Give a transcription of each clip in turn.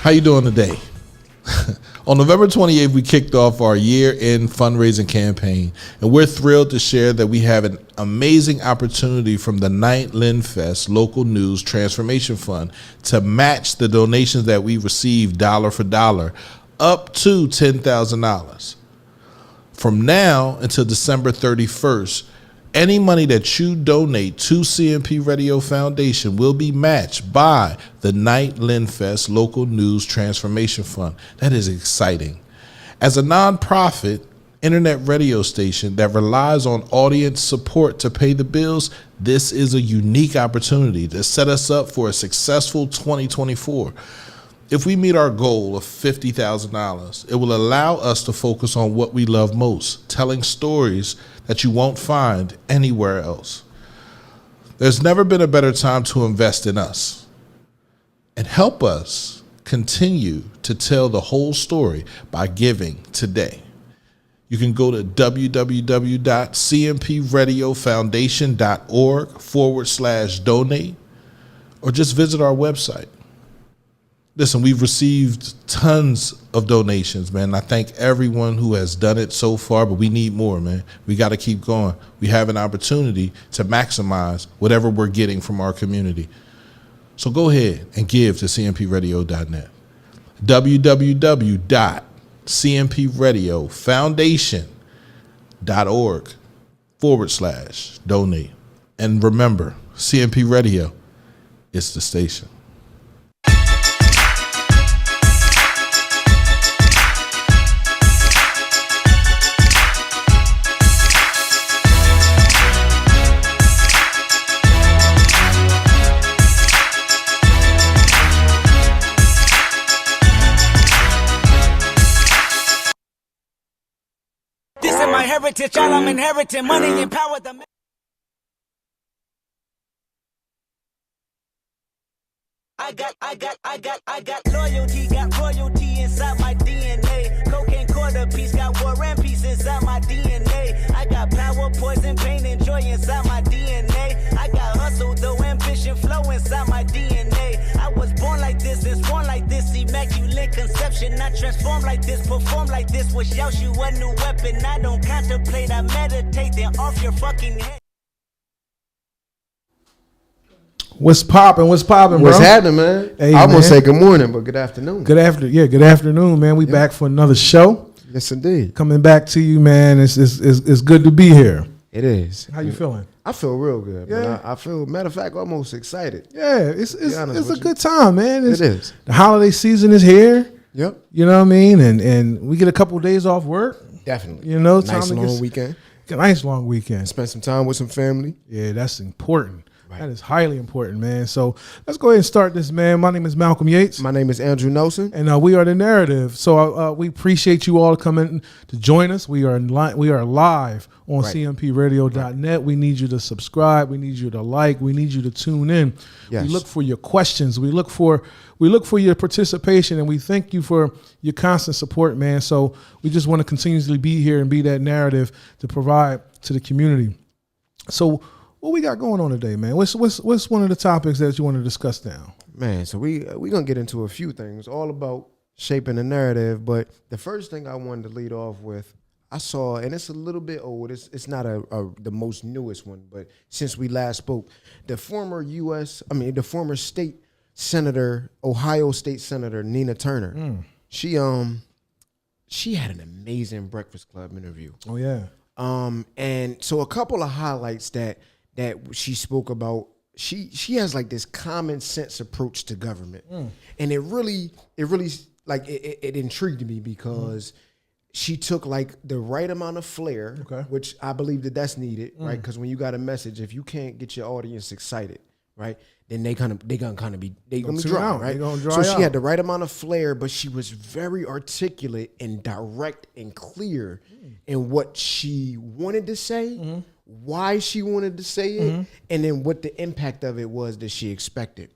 How you doing today? On November 28th, we kicked off our year-end fundraising campaign, and we're thrilled to share that we have an amazing opportunity from the Night Lynn Fest Local News Transformation Fund to match the donations that we receive dollar for dollar, up to $10,000. From now until December 31st, any money that you donate to CMP Radio Foundation will be matched by the Night Lynn Fest Local News Transformation Fund. That is exciting. As a nonprofit internet radio station that relies on audience support to pay the bills, this is a unique opportunity to set us up for a successful 2024. If we meet our goal of $50,000, it will allow us to focus on what we love most, telling stories that you won't find anywhere else. There's never been a better time to invest in us and help us continue to tell the whole story by giving today. You can go to www.cmpradio.foundation.org/donate or just visit our website. Listen, we've received tons of donations, man. I thank everyone who has done it so far, but we need more, man. We got to keep going. We have an opportunity to maximize whatever we're getting from our community. So go ahead and give to cmpradio.net. www.cmpradio.foundation.org/donate. And remember, CMP Radio is the station. Heritage, all I'm inheriting, money and power. I got loyalty, got royalty inside my DNA. Cocaine quarter piece, got war and peace inside my DNA. I got power, poison, pain, and joy inside my DNA. I got hustle, though, ambition, flow inside my DNA. I was born like this, and born like this, immaculate conception. I transform like this, perform like this, wish out you a new weapon. I don't contemplate, I meditate, then off your fucking head. What's popping? What's popping, bro? What's happening, man? Hey, I almost say good morning, but good afternoon. Good afternoon, man. We back for another show. Yes, indeed. Coming back to you, man. It's good to be here. It is. How you feeling? I feel real good. Yeah. Man. I feel, matter of fact, almost excited. Yeah, it's a good time, man. It is. The holiday season is here. Yep. You know what I mean? And we get a couple of days off work. Definitely. You know, nice long weekend. Nice long weekend. Spend some time with some family. Yeah, that's important. Right. That is highly important, man. So let's go ahead and start this, man. My name is Malcolm Yates. My name is Andrew Nelson. And we are The Narrative. So we appreciate you all coming to join us. We are live on cmpradio.net. Right. We need you to subscribe. We need you to like. We need you to tune in. Yes. We look for your questions. We look for your participation, and we thank you for your constant support, man. So we just want to continuously be here and be that narrative to provide to the community. So what we got going on today, man? What's one of the topics that you want to discuss now? Man, so we gonna get into a few things, all about shaping the narrative. But the first thing I wanted to lead off with, I saw, and it's a little bit old. It's not the most newest one, but since we last spoke, the former state senator, Ohio State Senator Nina Turner, she had an amazing Breakfast Club interview. Oh yeah. And so a couple of highlights that she spoke about. She has like this common sense approach to government, and it really like it intrigued me because she took like the right amount of flair, which I believe that's needed, right? Because when you got a message, if you can't get your audience excited, right, then they gonna be dry, right? So she had the right amount of flair, but she was very articulate and direct and clear in what she wanted to say, why she wanted to say it, and then what the impact of it was that she expected.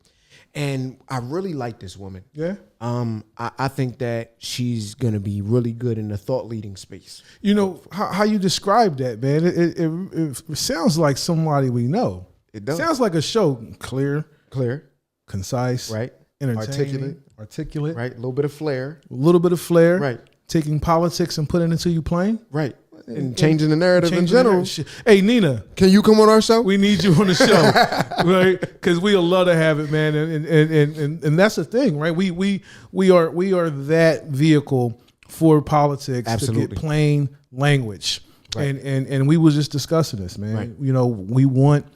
And I really like this woman. Yeah. I think that she's gonna be really good in the thought leading space. You know how you describe that, man. It sounds like somebody we know. It does. Sounds like a show, clear, Clear, concise, right? entertaining, articulate, right? A little bit of flair, a little bit of flair, right? Taking politics and putting it into you plain, right? And changing the narrative in general. Hey, Nina, can you come on our show? We need you on the show, right? Because we'll love to have it, man. And that's the thing, right? We are that vehicle for politics to get plain language. Right. And we was just discussing this, man. Right. You know, we want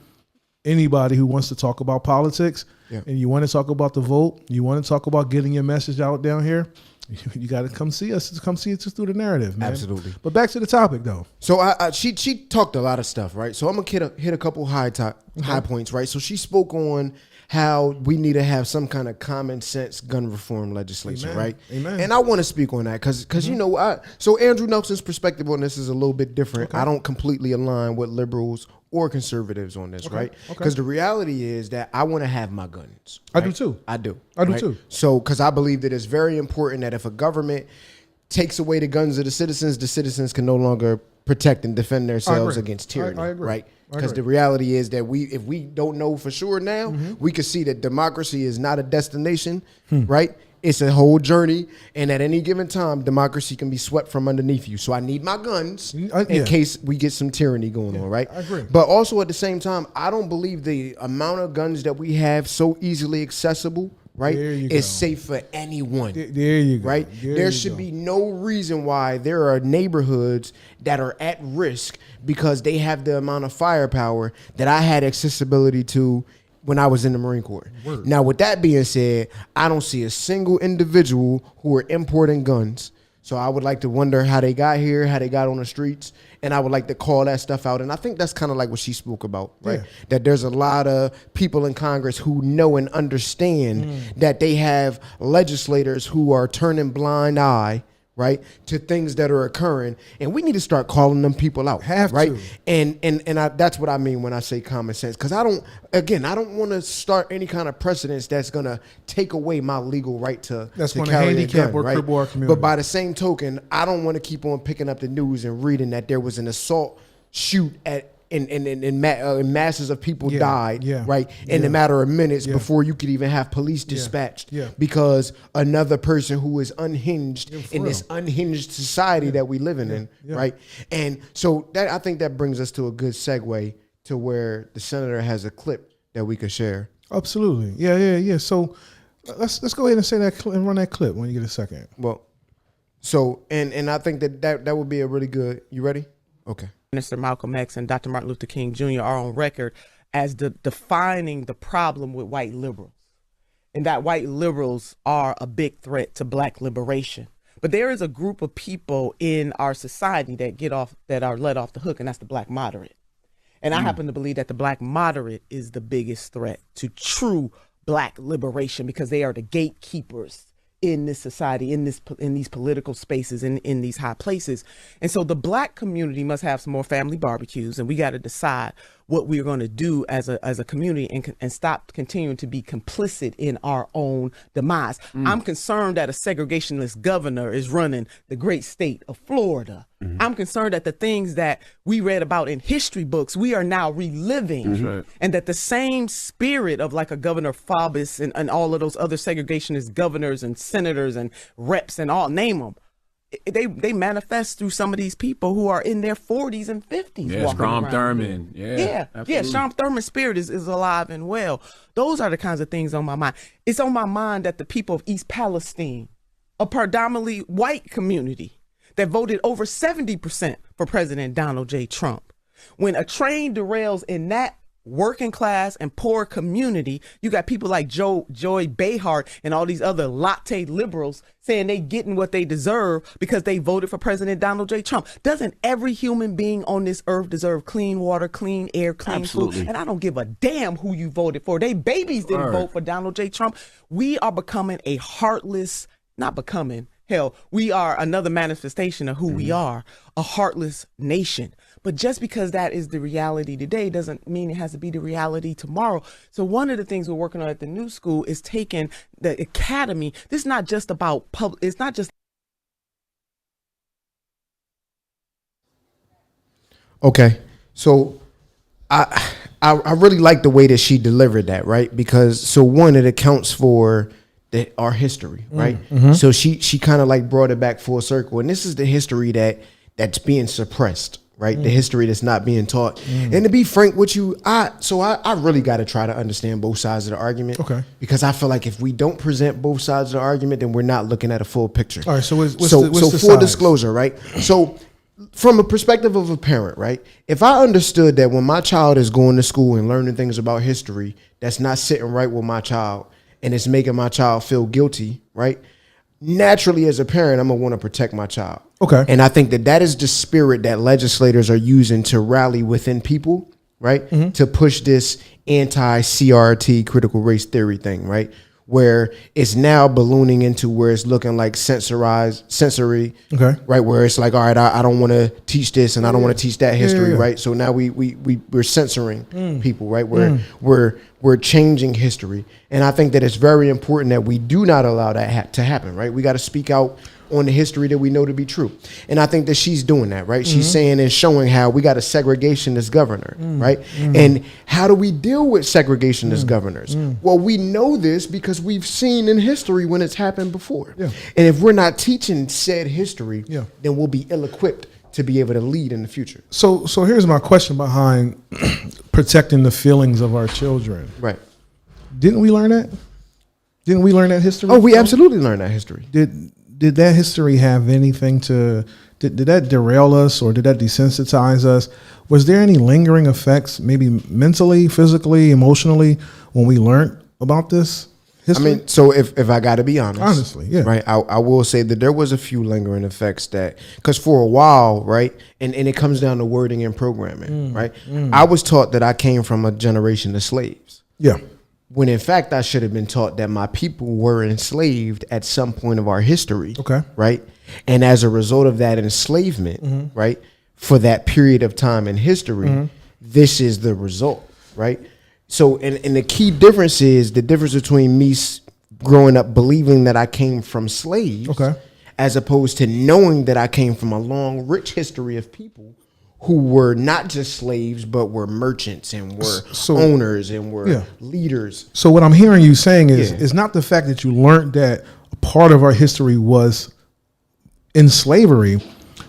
anybody who wants to talk about politics and you want to talk about the vote, you want to talk about getting your message out down here, you got to come see us. Come see us through the narrative, man. Absolutely. But back to the topic, though. So she talked a lot of stuff, right? So I'm gonna hit a couple high points, right? So she spoke on how we need to have some kind of common sense gun reform legislation, right? Amen. And I want to speak on that because you know, so Andrew Nelson's perspective on this is a little bit different. Okay. I don't completely align with liberals or conservatives on this, right? Because the reality is that I want to have my guns. Right? I do too. I do. I do too. So because I believe that it's very important that if a government takes away the guns of the citizens can no longer protect and defend themselves against tyranny, I agree. right? Because the reality is that if we don't know for sure now, we can see that democracy is not a destination, right? It's a whole journey, and at any given time, democracy can be swept from underneath you. So I need my guns in case we get some tyranny going on, right? I agree. But also at the same time, I don't believe the amount of guns that we have so easily accessible, right, is safe for anyone. There you go. Right? There should be no reason why there are neighborhoods that are at risk because they have the amount of firepower that I had accessibility to when I was in the Marine Corps. Word. Now, with that being said, I don't see a single individual who are importing guns. So I would like to wonder how they got here, how they got on the streets, and I would like to call that stuff out. And I think that's kind of like what she spoke about, right? Yeah. That there's a lot of people in Congress who know and understand that they have legislators who are turning blind eye, right, to things that are occurring, and we need to start calling them people out. Right? And that's what I mean when I say common sense, because I don't want to start any kind of precedence that's gonna take away my legal right to carry a gun, right? But by the same token, I don't want to keep on picking up the news and reading that there was an assault shoot at. And masses of people died, right, in a matter of minutes before you could even have police dispatched because another person who is unhinged in this unhinged society that we living in, right? And so that I think that brings us to a good segue to where the senator has a clip that we could share. Absolutely, yeah. So let's go ahead and say that and run that clip when you get a second. Well, so and I think that would be a really good. You ready? Okay. Minister Malcolm X and Dr. Martin Luther King Jr. are on record as defining the problem with white liberals, and that white liberals are a big threat to black liberation. But there is a group of people in our society that are let off the hook, and that's the black moderate. And I happen to believe that the black moderate is the biggest threat to true black liberation because they are the gatekeepers in this society, in these political spaces, in these high places. And so the black community must have some more family barbecues, and we got to decide what we're going to do as a community and stop continuing to be complicit in our own demise. I'm concerned that a segregationist governor is running the great state of Florida. I'm concerned that the things that we read about in history books, we are now reliving, and that the same spirit of like a Governor Faubus and all of those other segregationist governors and senators and reps and all, name them, they manifest through some of these people who are in their 40s and 50s. Yeah, Strom Thurmond. Yeah, Strom Thurmond's spirit is alive and well. Those are the kinds of things on my mind. It's on my mind that the people of East Palestine, a predominantly white community that voted over 70% for President Donald J. Trump, when a train derails in that working class and poor community, you got people like Joy Behar and all these other latte liberals saying they getting what they deserve because they voted for President Donald J. Trump. Doesn't every human being on this earth deserve clean water, clean air, clean food? And I don't give a damn who you voted for. They babies didn't vote for Donald J. Trump. We are becoming a heartless, not becoming, hell, we are another manifestation of who we are, a heartless nation. But just because that is the reality today doesn't mean it has to be the reality tomorrow. So one of the things we're working on at the new school is taking the academy. This is not just about it's not just. Okay. So I really like the way that she delivered that, right? Because so one, it accounts for our history, right? So she kind of like brought it back full circle, and this is the history that's being suppressed, right? The history that's not being taught. And to be frank with you, I really got to try to understand both sides of the argument, Okay. Because I feel like if we don't present both sides of the argument, then we're not looking at a full picture. All right, so what's so the full sides? disclosure, right? So from a perspective of a parent, right? If I understood that when my child is going to school and learning things about history that's not sitting right with my child and it's making my child feel guilty, right? Naturally, as a parent, I'm going to want to protect my child. Okay. And I think that is the spirit that legislators are using to rally within people, right? To push this anti-CRT critical race theory thing, right? Where it's now ballooning into where it's looking like sensory, Okay. right? Where it's like, all right, I don't want to teach this and I don't want to teach that history, right? So now we're censoring people, right? We're changing history, and I think that it's very important that we do not allow that to happen, right? We got to speak out on the history that we know to be true, and I think that she's doing that, right? She's saying and showing how we got a segregationist governor, right? And how do we deal with segregationist governors? Well, we know this because we've seen in history when it's happened before, and if we're not teaching said history, then we'll be ill-equipped to be able to lead in the future. So here's my question behind protecting the feelings of our children. Right. Didn't we learn that? Didn't we learn that history? Oh, we absolutely learned that history. Did that history have anything to did that derail us or did that desensitize us? Was there any lingering effects, maybe mentally, physically, emotionally, when we learned about this history? I mean, so if I got to be honest, Honestly, yeah. right, I will say that there was a few lingering effects that, because for a while, right, and it comes down to wording and programming, right? I was taught that I came from a generation of slaves. Yeah. When in fact I should have been taught that my people were enslaved at some point of our history. Okay. Right. And as a result of that enslavement, right, for that period of time in history, this is the result. Right. So and the key difference is the difference between me growing up believing that I came from slaves, Okay, as opposed to knowing that I came from a long, rich history of people who were not just slaves, but were merchants and were owners and were leaders. So what I'm hearing you saying is not the fact that you learned that a part of our history was in slavery,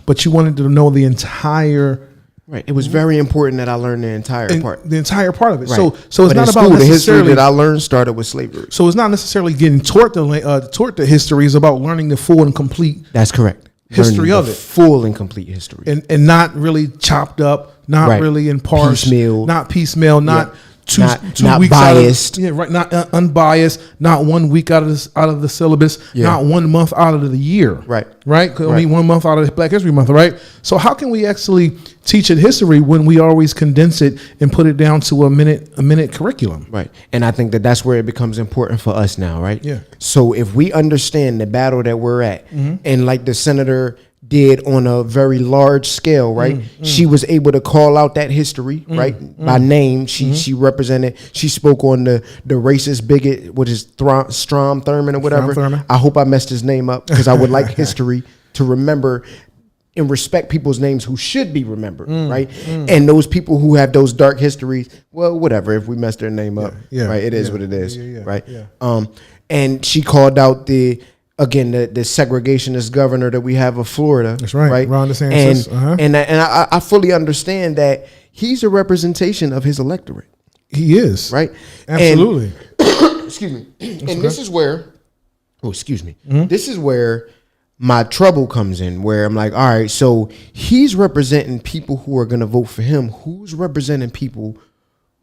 but you wanted to know the entire. Right. It was very important that I learned the entire part. The entire part of it. Right. So it's but not in about school, the history necessarily that I learned started with slavery. So it's not necessarily getting taught the history. It's about learning the full and complete. That's correct. History Learning of the it. full and complete history. And not really chopped up, not really in parts, not piecemeal, not two not weeks biased. Out of, right, not unbiased, not 1 week out of the syllabus, not 1 month out of the year. Right. Right? Only 1 month out of Black History Month, right? So how can we actually teach it history when we always condense it and put it down to a minute curriculum? Right. And I think that that's where it becomes important for us now, right? Yeah. So if we understand the battle that we're at, and like the senator did on a very large scale, right? She was able to call out that history, right? By name. She represented, she spoke on the racist bigot, which is Strom Thurmond or whatever. Thurmond. I hope I messed his name up because I would like history to remember and respect people's names who should be remembered, right? And those people who have those dark histories, well, whatever, if we mess their name up, right? It is what it is, right? Yeah. And she called out the segregationist governor that we have of Florida. That's right. Ron DeSantis. And I fully understand that he's a representation of his electorate. He is. Right? Absolutely. And, excuse me. This is where, this is where my trouble comes in, where I'm like, all right, so he's representing people who are going to vote for him. Who's representing people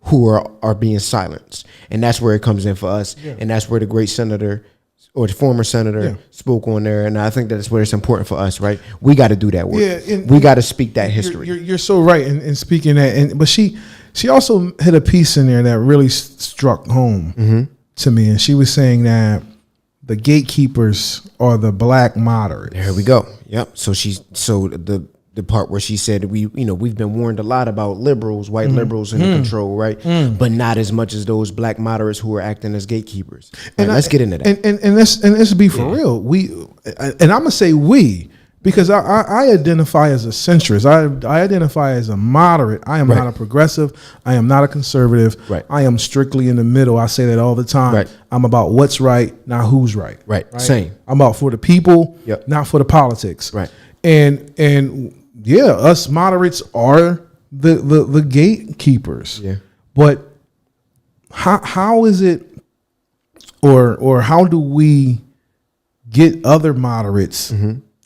who are being silenced? And that's where it comes in for us. Yeah. And that's where the great senator or the former senator spoke on there. And I think that's where it's important for us, right? We got to do that work. Yeah, we got to speak that history. You're so right in speaking that. But she also hit a piece in there that really struck home to me. And she was saying that the gatekeepers are the black moderates. There we go. Yep. So the part where she said we've been warned a lot about liberals, white liberals in control, right? But not as much as those black moderates who are acting as gatekeepers. And let's get into that. And let's be for real. I'm gonna say we, Because I identify as a centrist. I identify as a moderate. I am not a progressive. I am not a conservative. Right. I am strictly in the middle. I say that all the time. Right. I'm about what's right, not who's right. Right. Same. I'm about for the people, Yep. not for the politics. Right. And yeah, us moderates are the gatekeepers. Yeah. But how is it, or how do we get other moderates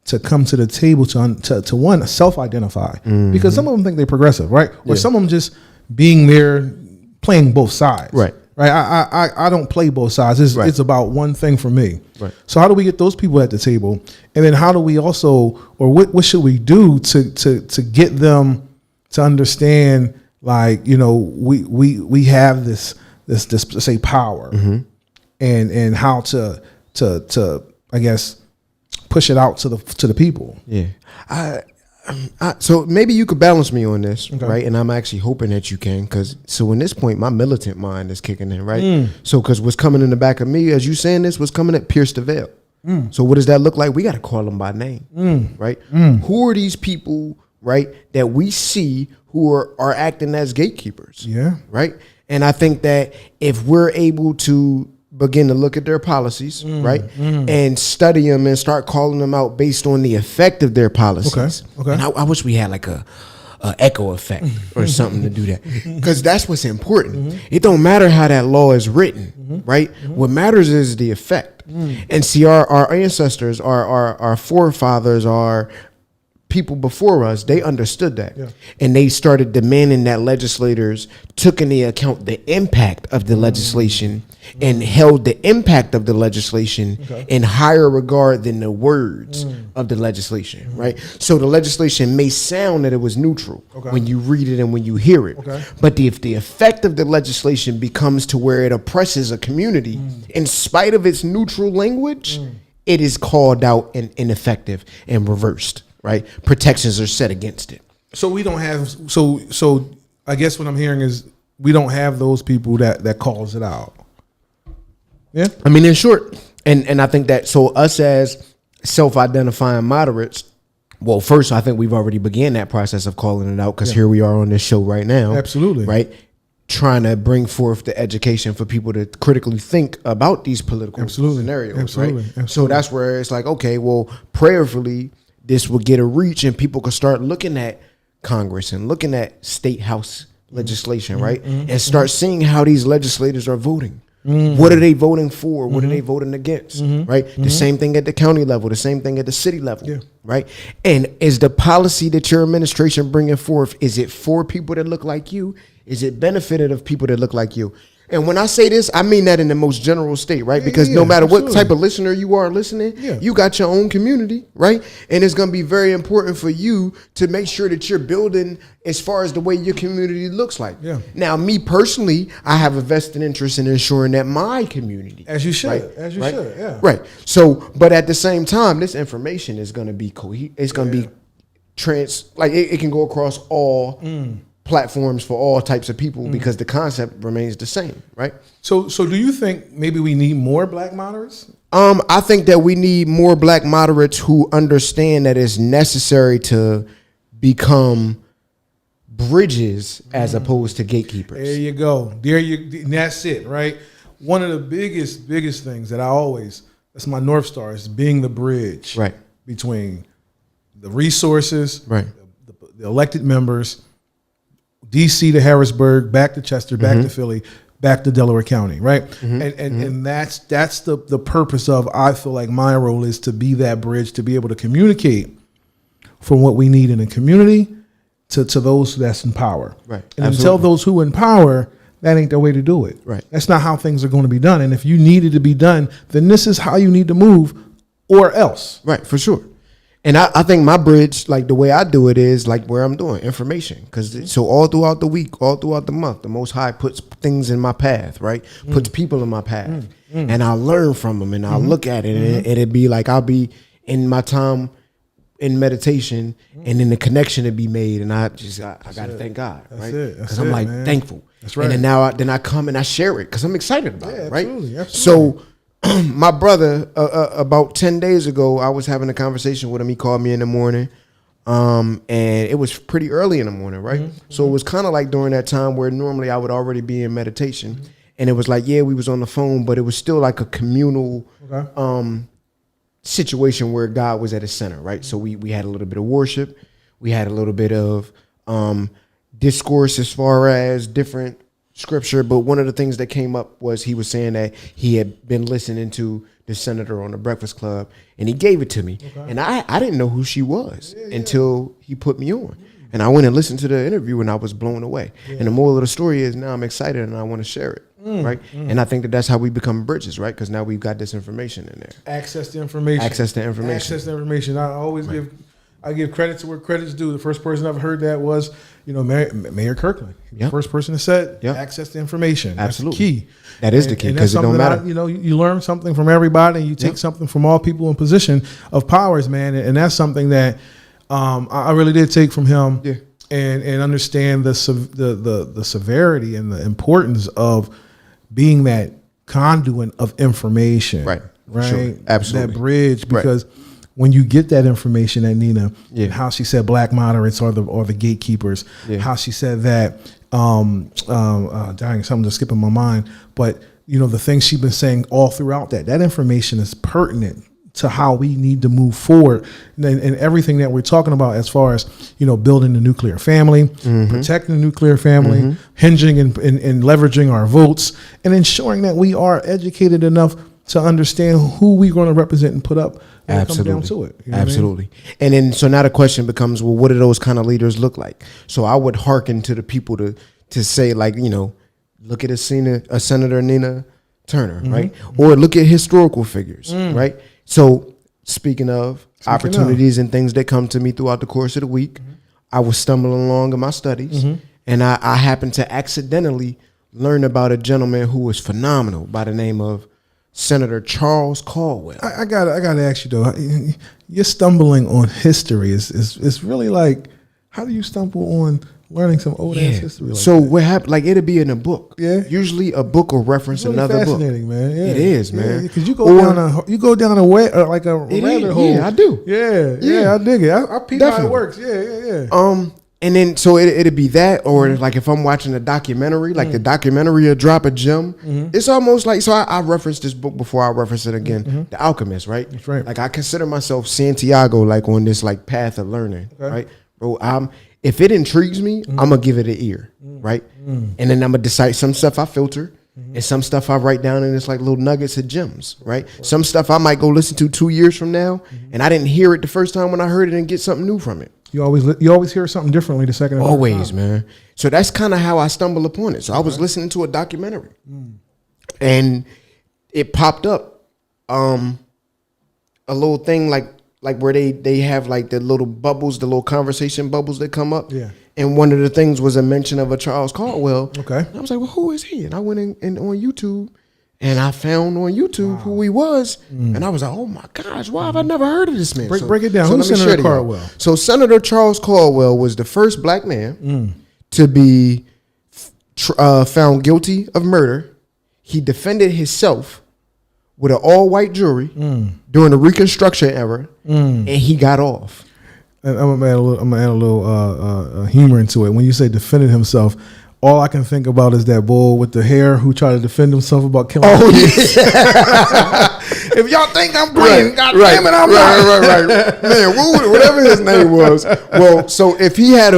to come to the table to one, self-identify? Because some of them think they're progressive, right? Or some of them just being there playing both sides. Right. I don't play both sides. It's about one thing for me. Right. So how do we get those people at the table? And then how do we also, or what should we do to get them to understand, like, you know, we have this say power, and how to I guess push it out to the people. Yeah. So maybe you could balance me on this, right? And I'm actually hoping that you can, because in this point, my militant mind is kicking in, right? So because what's coming in the back of me, as you saying this, was coming at pierce the veil. So what does that look like? We got to call them by name, right? Who are these people, right, that we see who are acting as gatekeepers? Yeah. Right? And I think that if we're able to begin to look at their policies, right, and study them and start calling them out based on the effect of their policies. Okay. And I wish we had like a echo effect or something to do that, because that's what's important. It don't matter how that law is written, right? What matters is the effect. And see, our ancestors, our forefathers, our people before us, they understood that. And they started demanding that legislators took into account the impact of the legislation and held the impact of the legislation in higher regard than the words of the legislation, right? So the legislation may sound that it was neutral when you read it and when you hear it. But if the effect of the legislation becomes to where it oppresses a community in spite of its neutral language, it is called out and ineffective and reversed. Right, protections are set against it. So we don't have. So I guess what I'm hearing is we don't have those people that calls it out. Yeah, I mean, in short, and I think that us as self-identifying moderates. Well, first, I think we've already began that process of calling it out, because here we are on this show right now. Absolutely, right. Trying to bring forth the education for people to critically think about these political scenarios. Right. So that's where it's like, okay, well, prayerfully, this will get a reach and people can start looking at Congress and looking at state house legislation, right? And start seeing how these legislators are voting. What are they voting for? What are they voting against? Right? The same thing at the county level, the same thing at the city level, right? And is the policy that your administration bringing forth, is it for people that look like you? Is it benefited of people that look like you? And when I say this, I mean that in the most general state, right? Because no matter what type of listener you are listening, you got your own community, right? And it's going to be very important for you to make sure that you're building as far as the way your community looks like. Now, me personally, I have a vested interest in ensuring that my community, as you should, right? Right. So, but at the same time, this information is going to be it's going to be it can go across all platforms for all types of people, because the concept remains the same, right? So do you think maybe we need more black moderates? I think that we need more black moderates who understand that it's necessary to become bridges as opposed to gatekeepers. There you go. That's it, right? One of the biggest things that that's my North Star, is being the bridge, right, between the resources, right, the elected members, DC to Harrisburg, back to Chester, back to Philly, back to Delaware County, right? And that's the purpose of, I feel like my role is to be that bridge, to be able to communicate from what we need in the community to those that's in power. Right. And until those who in power, that ain't the way to do it. Right. That's not how things are going to be done. And if you need it to be done, then this is how you need to move, or else. Right, for sure. And I think my bridge, like the way I do it, is like where I'm doing information. Because so all throughout the week, all throughout the month, the Most High puts things in my path, right? Puts people in my path. And I'll learn from them, and I'll look at it. And it'd be like I'll be in my time in meditation, and then the connection to be made. And I got to thank God, right? Because I'm like thankful. That's right. And then I come and I share it because I'm excited about it, right? Absolutely. So My brother, about 10 days ago, I was having a conversation with him. He called me in the morning, and it was pretty early in the morning, right? So it was kind of like during that time where normally I would already be in meditation. And it was like, yeah, we was on the phone, but it was still like a communal situation where God was at the center, right? So we had a little bit of worship. We had a little bit of discourse as far as different scripture, but one of the things that came up was he was saying that he had been listening to the senator on the Breakfast Club, and he gave it to me. And I didn't know who she was until he put me on. And I went and listened to the interview, and I was blown away. And the moral of the story is now I'm excited and I want to share it, right? And I think that that's how we become bridges, right? Because now we've got this information in there. Access to information. Access to information. Access to information. I always give credit to where credit's due. The first person I've heard that was, Mayor Kirkland. Yep. First person that said Yep. access to information. Absolutely. That's the key. That is the key, because it don't matter. You learn something from everybody, and you take something from all people in position of powers, man. And that's something that I really did take from him. Yeah. And understand the severity and the importance of being that conduit of information. Right. Right. Sure. Absolutely. That bridge, because when you get that information, that Nina, how she said black moderates are the gatekeepers, how she said that, dang, something just skipping my mind, but the things she's been saying all throughout that information is pertinent to how we need to move forward, and everything that we're talking about as far as building the nuclear family, protecting the nuclear family, hinging and leveraging our votes, and ensuring that we are educated enough to understand who we're going to represent and put up when it comes down to it. Absolutely. And then so now the question becomes, well, what do those kind of leaders look like? So I would hearken to the people to say, like, look at a Senator Nina Turner, right? Or look at historical figures, right? So speaking of opportunities and things that come to me throughout the course of the week, I was stumbling along in my studies, and I happened to accidentally learn about a gentleman who was phenomenal by the name of Senator Charles Caldwell. I gotta ask you though, you're stumbling on history. It's really like, how do you stumble on learning some old ass history? Like so that? what happened? Like, it'll be in a book. Yeah. Usually a book will reference it's really another book. Fascinating, man. Yeah. It is, man. Because you go down a way like a rabbit hole. Yeah, I do. Yeah, I dig it. I peep how it works. Yeah. And then so it'll be that, or like if I'm watching a documentary, like the documentary will drop a gem. It's almost like, so I referenced this book before, I reference it again, The Alchemist, right? That's right. Like I consider myself Santiago, like on this like path of learning, right? Bro, if it intrigues me, I'm gonna give it an ear, right? And then I'm gonna decide some stuff I filter, and some stuff I write down, and it's like little nuggets of gems, right? Some stuff I might go listen to 2 years from now, and I didn't hear it the first time when I heard it, and get something new from it. You always hear something differently the second. Always, man. So that's kind of how I stumbled upon it. So I was listening to a documentary, and it popped up, a little thing like where they have like the little bubbles, the little conversation bubbles that come up. Yeah. And one of the things was a mention of a Charles Caldwell. Okay. And I was like, well, who is he? And I went in on YouTube, and I found on YouTube who he was. And I was like, oh my gosh, why have I never heard of this man? Break it down. Who's let me Senator share it. Caldwell? So Senator Charles Caldwell was the first black man to be found guilty of murder. He defended himself with an all-white jury during the Reconstruction era, and he got off. And I'm gonna add a little humor into it. When you say defended himself, all I can think about is that bull with the hair who tried to defend himself about killing. Oh yeah. If y'all think I'm green, God damn it, I'm right. Man, whatever his name was. Well, so if he had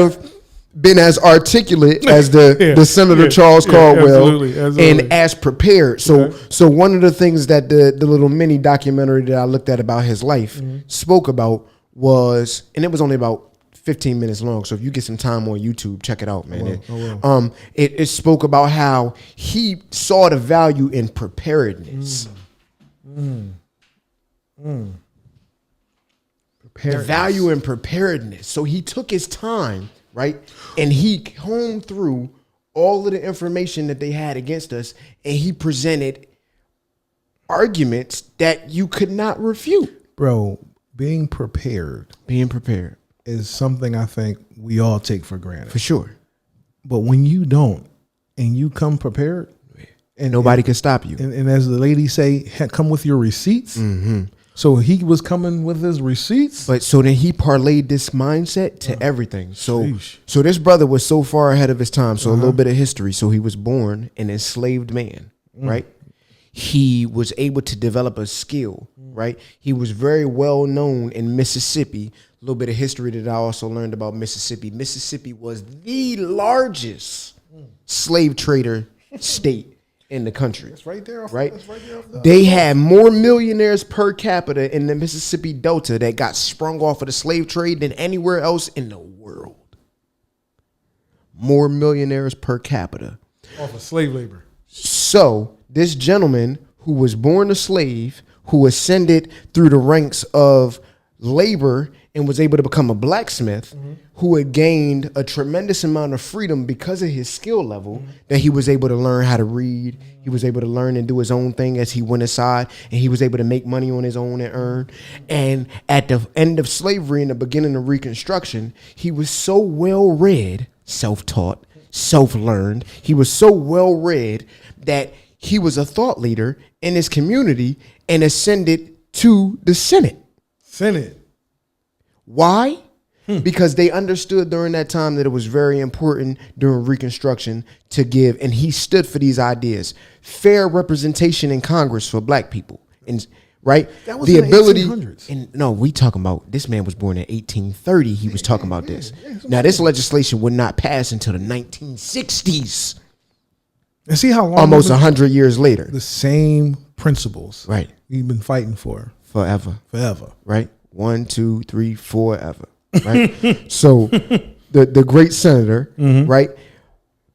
been as articulate as the Senator Charles Caldwell, absolutely. And as prepared. So one of the things that the little mini documentary that I looked at about his life spoke about was, and it was only about 15 minutes long. So if you get some time on YouTube, check it out, man. It spoke about how he saw the value in preparedness. The value in preparedness. So he took his time, right? And he combed through all of the information that they had against us, and he presented arguments that you could not refute. Bro, being prepared is something I think we all take for granted. For sure. But when you don't and you come prepared, And nobody could stop you. And as the lady say, come with your receipts. Mm-hmm. So he was coming with his receipts. But so then he parlayed this mindset to everything. So Sheesh. so this brother was so far ahead of his time. So a little bit of history. So he was born an enslaved man, right? He was able to develop a skill, right? He was very well known in Mississippi. A little bit of history that I also learned about Mississippi. Mississippi was the largest slave trader state in the country. That's right there. Right? That's right there off the- They had more millionaires per capita in the Mississippi Delta that got sprung off of the slave trade than anywhere else in the world. More millionaires per capita. off of slave labor. So this gentleman who was born a slave, who ascended through the ranks of labor and was able to become a blacksmith, who had gained a tremendous amount of freedom because of his skill level, that he was able to learn how to read. He was able to learn and do his own thing as he went aside, and he was able to make money on his own and earn. And at the end of slavery and the beginning of Reconstruction, he was so well read, self-taught, self-learned. He was so well read that he was a thought leader in his community and ascended to the Senate. Senate. Why? Because they understood during that time that it was very important during Reconstruction to give, and he stood for these ideas: fair representation in Congress for black people, and right, That was in the 1800s. And no, we talking about this man was born in 1830. He was talking about this. Now, this legislation would not pass until the 1960s, And see how long almost we've been- 100 years later. the same principles. Right, We've been fighting for forever. forever. Right, 1, 2, 3, 4, ever. Right. So the great senator, right,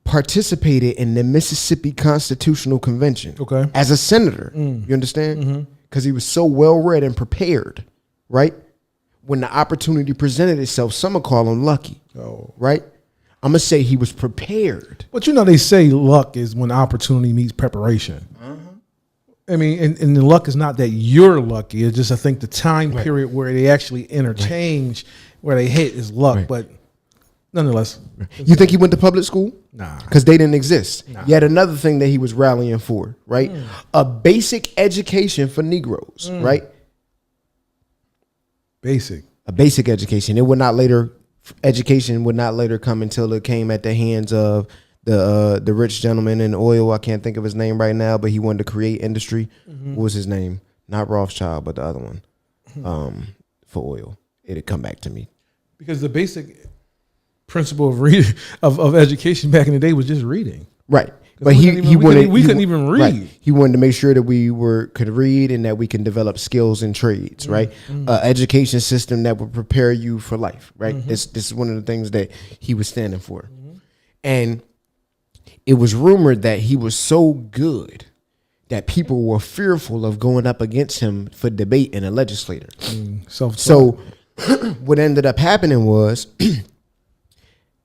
participated in the Mississippi Constitutional Convention. Okay. As a senator. You understand? Because he was so well read and prepared, right? When the opportunity presented itself, some would call him lucky. Oh. Right? I'm gonna say he was prepared. But you know, they say luck is when opportunity meets preparation. I mean, and the luck is not that you're lucky. It's just, I think, the time period where they actually interchange, where they hit is luck. Right. But nonetheless, You think he went to public school? Nah. Because they didn't exist. Yet another thing that he was rallying for, right? A basic education for Negroes, right? basic. A basic education. Education would not later come until it came at the hands of the rich gentleman in oil. I can't think of his name right now, but he wanted to create industry. What was his name? Not Rothschild, but the other one. For oil. It'd come back to me. Because the basic principle of reading of education back in the day was just reading. Right. But we couldn't even read. Right. He wanted to make sure that we could read and that we can develop skills and trades, right? Education system that would prepare you for life, right? This is one of the things that he was standing for. And it was rumored that he was so good that people were fearful of going up against him for debate in a legislature. So what ended up happening was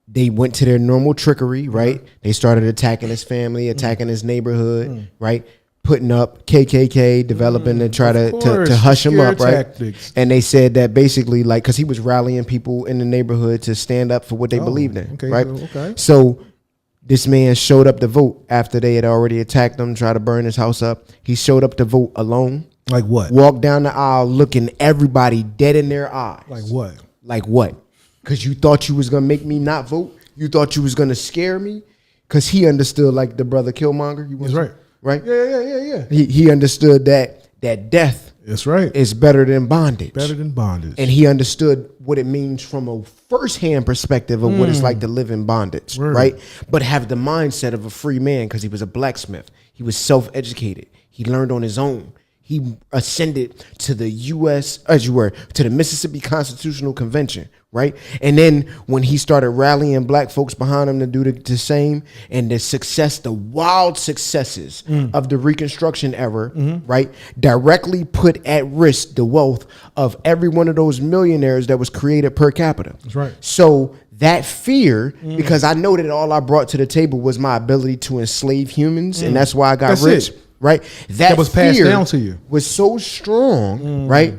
they went to their normal trickery, right? They started attacking his family, attacking his neighborhood, right? Putting up KKK, developing to try to hush him up, right? Tactics. And they said that basically, like, because he was rallying people in the neighborhood to stand up for what they believed in, okay, right? okay. So this man showed up to vote after they had already attacked him, tried to burn his house up. He showed up to vote alone. Like what? Walked down the aisle looking everybody dead in their eyes. Like what? Like what? Because you thought you was going to make me not vote? You thought you was going to scare me? Because he understood, like the brother Killmonger. That's right. Right? Yeah. He understood that death That's right. is better than bondage. Better than bondage. And he understood what it means from a firsthand perspective of what it's like to live in bondage, Word. right? But have the mindset of a free man because he was a blacksmith. He was self-educated. He learned on his own. He ascended to the to the Mississippi Constitutional Convention, right? And then when he started rallying black folks behind him to do the same, and the wild successes of the Reconstruction era, right, directly put at risk the wealth of every one of those millionaires that was created per capita. That's right. So that fear, because I know that all I brought to the table was my ability to enslave humans, and that's why I got That's rich. it. Right, That was passed fear down to you. was so strong, right,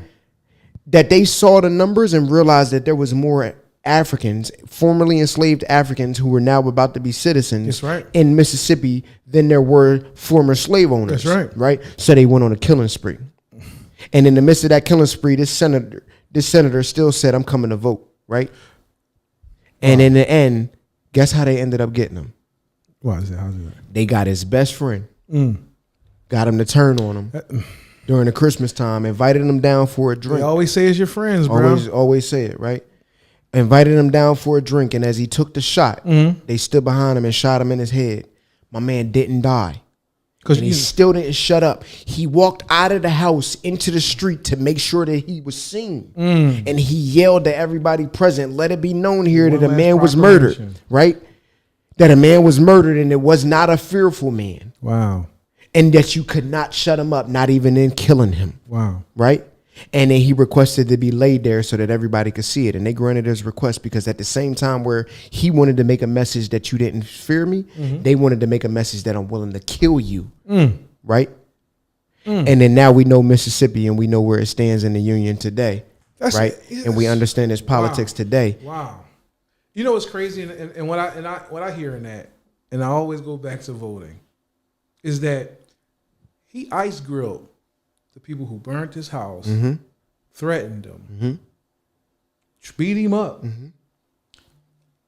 that they saw the numbers and realized that there was more Africans, formerly enslaved Africans who were now about to be citizens That's right. in Mississippi than there were former slave owners. That's right. Right? So they went on a killing spree. And in the midst of that killing spree, this senator still said, I'm coming to vote. Right? And in the end, guess how they ended up getting him? Why is it? How's it? They got his best friend, got him to turn on him during the Christmas time, invited him down for a drink. They always say it's your friends, bro. Always say it, right? Invited him down for a drink, and as he took the shot, they stood behind him and shot him in his head. My man didn't die. Because he still didn't shut up. He walked out of the house into the street to make sure that he was seen. And he yelled to everybody present, let it be known here that a man was murdered, right? That a man was murdered, and it was not a fearful man. Wow. And that you could not shut him up, not even in killing him. Wow. Right? And then he requested to be laid there so that everybody could see it. And they granted his request because at the same time where he wanted to make a message that you didn't fear me, they wanted to make a message that I'm willing to kill you. Right? And then now we know Mississippi and we know where it stands in the Union today. Right? And we understand its politics today. Wow. You know what's crazy, and what I hear in that, and I always go back to voting, is that he ice grilled the people who burnt his house, threatened him, beat him up,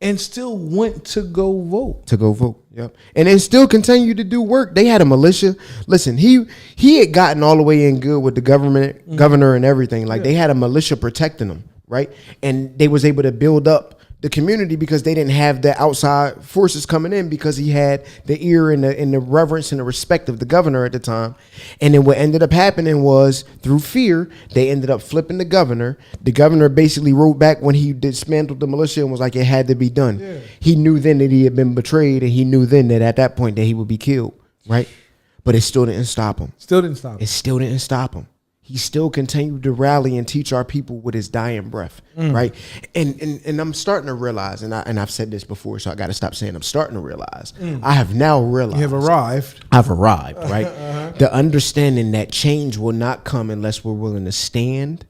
and still went to go vote. Yep. And they still continue to do work. They had a militia. Listen, he had gotten all the way in good with the governor and everything. Like they had a militia protecting them, right? And they was able to build up the community because they didn't have the outside forces coming in because he had the ear and the reverence and the respect of the governor at the time. And then what ended up happening was through fear, they ended up flipping the governor. The governor basically wrote back when he dismantled the militia and was like, it had to be done. Yeah. He knew then that he had been betrayed, and he knew then that at that point that he would be killed, right? But it still didn't stop him. It still didn't stop him. He still continued to rally and teach our people with his dying breath, right? And I'm starting to realize, and I've said this before, so I got to stop saying I'm starting to realize. I have now realized. You have arrived. I've arrived, right? The understanding that change will not come unless we're willing to stand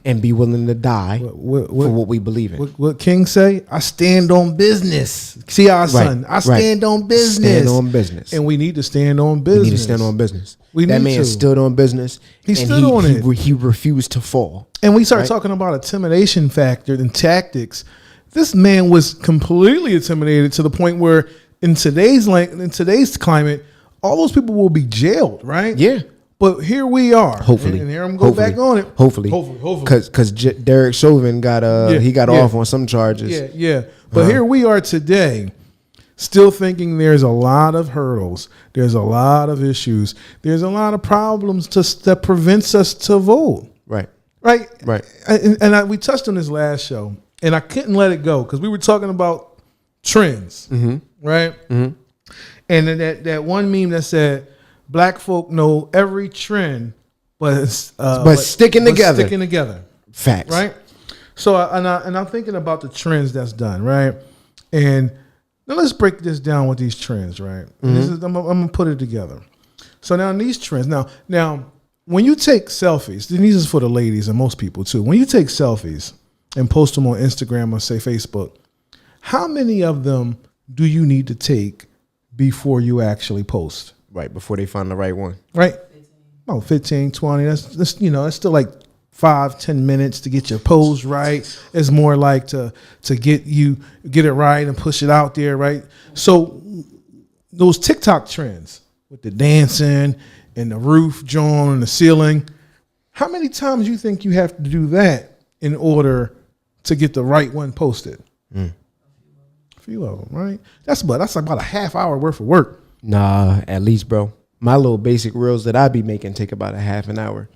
and be willing to die for what we believe in. What King say? I stand on business. See our son. I stand on business. Stand on business. And we need to stand on business. We need to stand on business. That man stood on business. He stood on it. He refused to fall. And we start talking about intimidation factor and tactics. This man was completely intimidated to the point where in today's climate, all those people will be jailed, right? Yeah. But here we are. Hopefully. And here I'm going back on it. Hopefully. Because Derek Chauvin got off on some charges. Yeah. But here we are today, still thinking there's a lot of hurdles. There's a lot of issues. There's a lot of problems that prevents us to vote. Right. And we touched on this last show, and I couldn't let it go because we were talking about trends, right? And then that one meme that said, "Black folk know every trend, but sticking together." Sticking together. Facts. Right. So I'm thinking about the trends that's done, right? And now let's break this down with these trends, right? I'm gonna put it together. So now in these trends, now when you take selfies, and these is for the ladies and most people too. When you take selfies and post them on Instagram or say Facebook, how many of them do you need to take before you actually post? Right, before they find the right one. Right. 15, 20. That's still like 5-10 minutes to get your pose right. It's more like to get it right and push it out there, right? So those TikTok trends with the dancing and the roof drawn and the ceiling, how many times do you think you have to do that in order to get the right one posted? A few of them, right? That's about a half hour worth of work. Nah, at least, bro. My little basic reels that I be making take about a half an hour.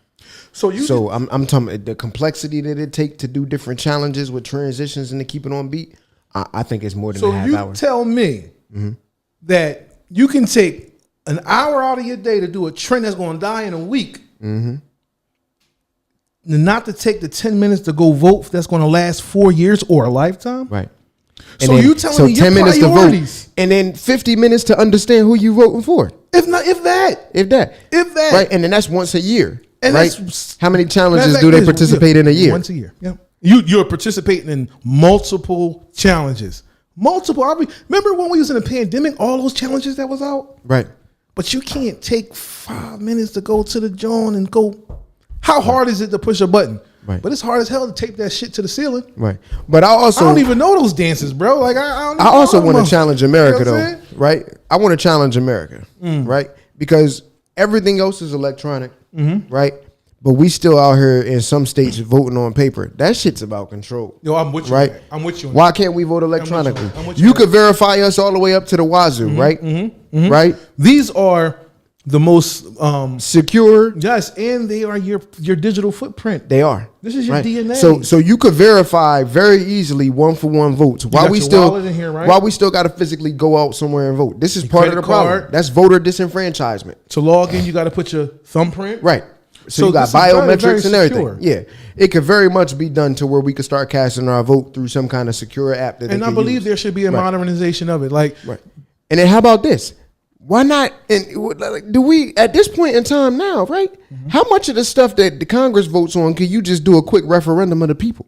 So I'm talking the complexity that it take to do different challenges with transitions and to keep it on beat. I think it's more than a half hour. So you tell me that you can take an hour out of your day to do a trend that's going to die in a week, and not to take the 10 minutes to go vote that's going to last 4 years or a lifetime, right? So you telling me 10 minutes to vote, and then 50 minutes to understand who you voting for. If that, right? And then that's once a year. And right? How many challenges do they participate in a year? Once a year. Yep. You're participating in multiple challenges. Multiple. Remember when we was in a pandemic, all those challenges that was out? Right. But you can't take 5 minutes to go to the joint and go. How hard is it to push a button? Right. But it's hard as hell to tape that shit to the ceiling. Right. But I don't even know those dances, bro. Like I also want to challenge America, you know what I'm though. Right. I want to challenge America. Right. Because everything else is electronic. Right. But we still out here in some states voting on paper. That shit's about control. Yo, I'm with you. Right? I'm with you. Why can't we vote electronically? I'm with you. You could verify us all the way up to the wazoo, right? Right? These are the most secure. yes, and they are your digital footprint. They are. This is your right? DNA. So you could verify very easily 1-for-1 votes. While we your still wallet in here, right? while we still got to physically go out somewhere and vote. This is Your part of the credit problem. card. That's voter disenfranchisement. To log in, you got to put your thumbprint. Right. So you got this is very, biometrics very and secure. everything. Yeah. It could very much be done to where we could start casting our vote through some kind of secure app that And they I could believe use. there should be a modernization of it. Like, Right. And then how about this? Why not? And do we at this point in time now, right? How much of the stuff that the Congress votes on can you just do a quick referendum of the people?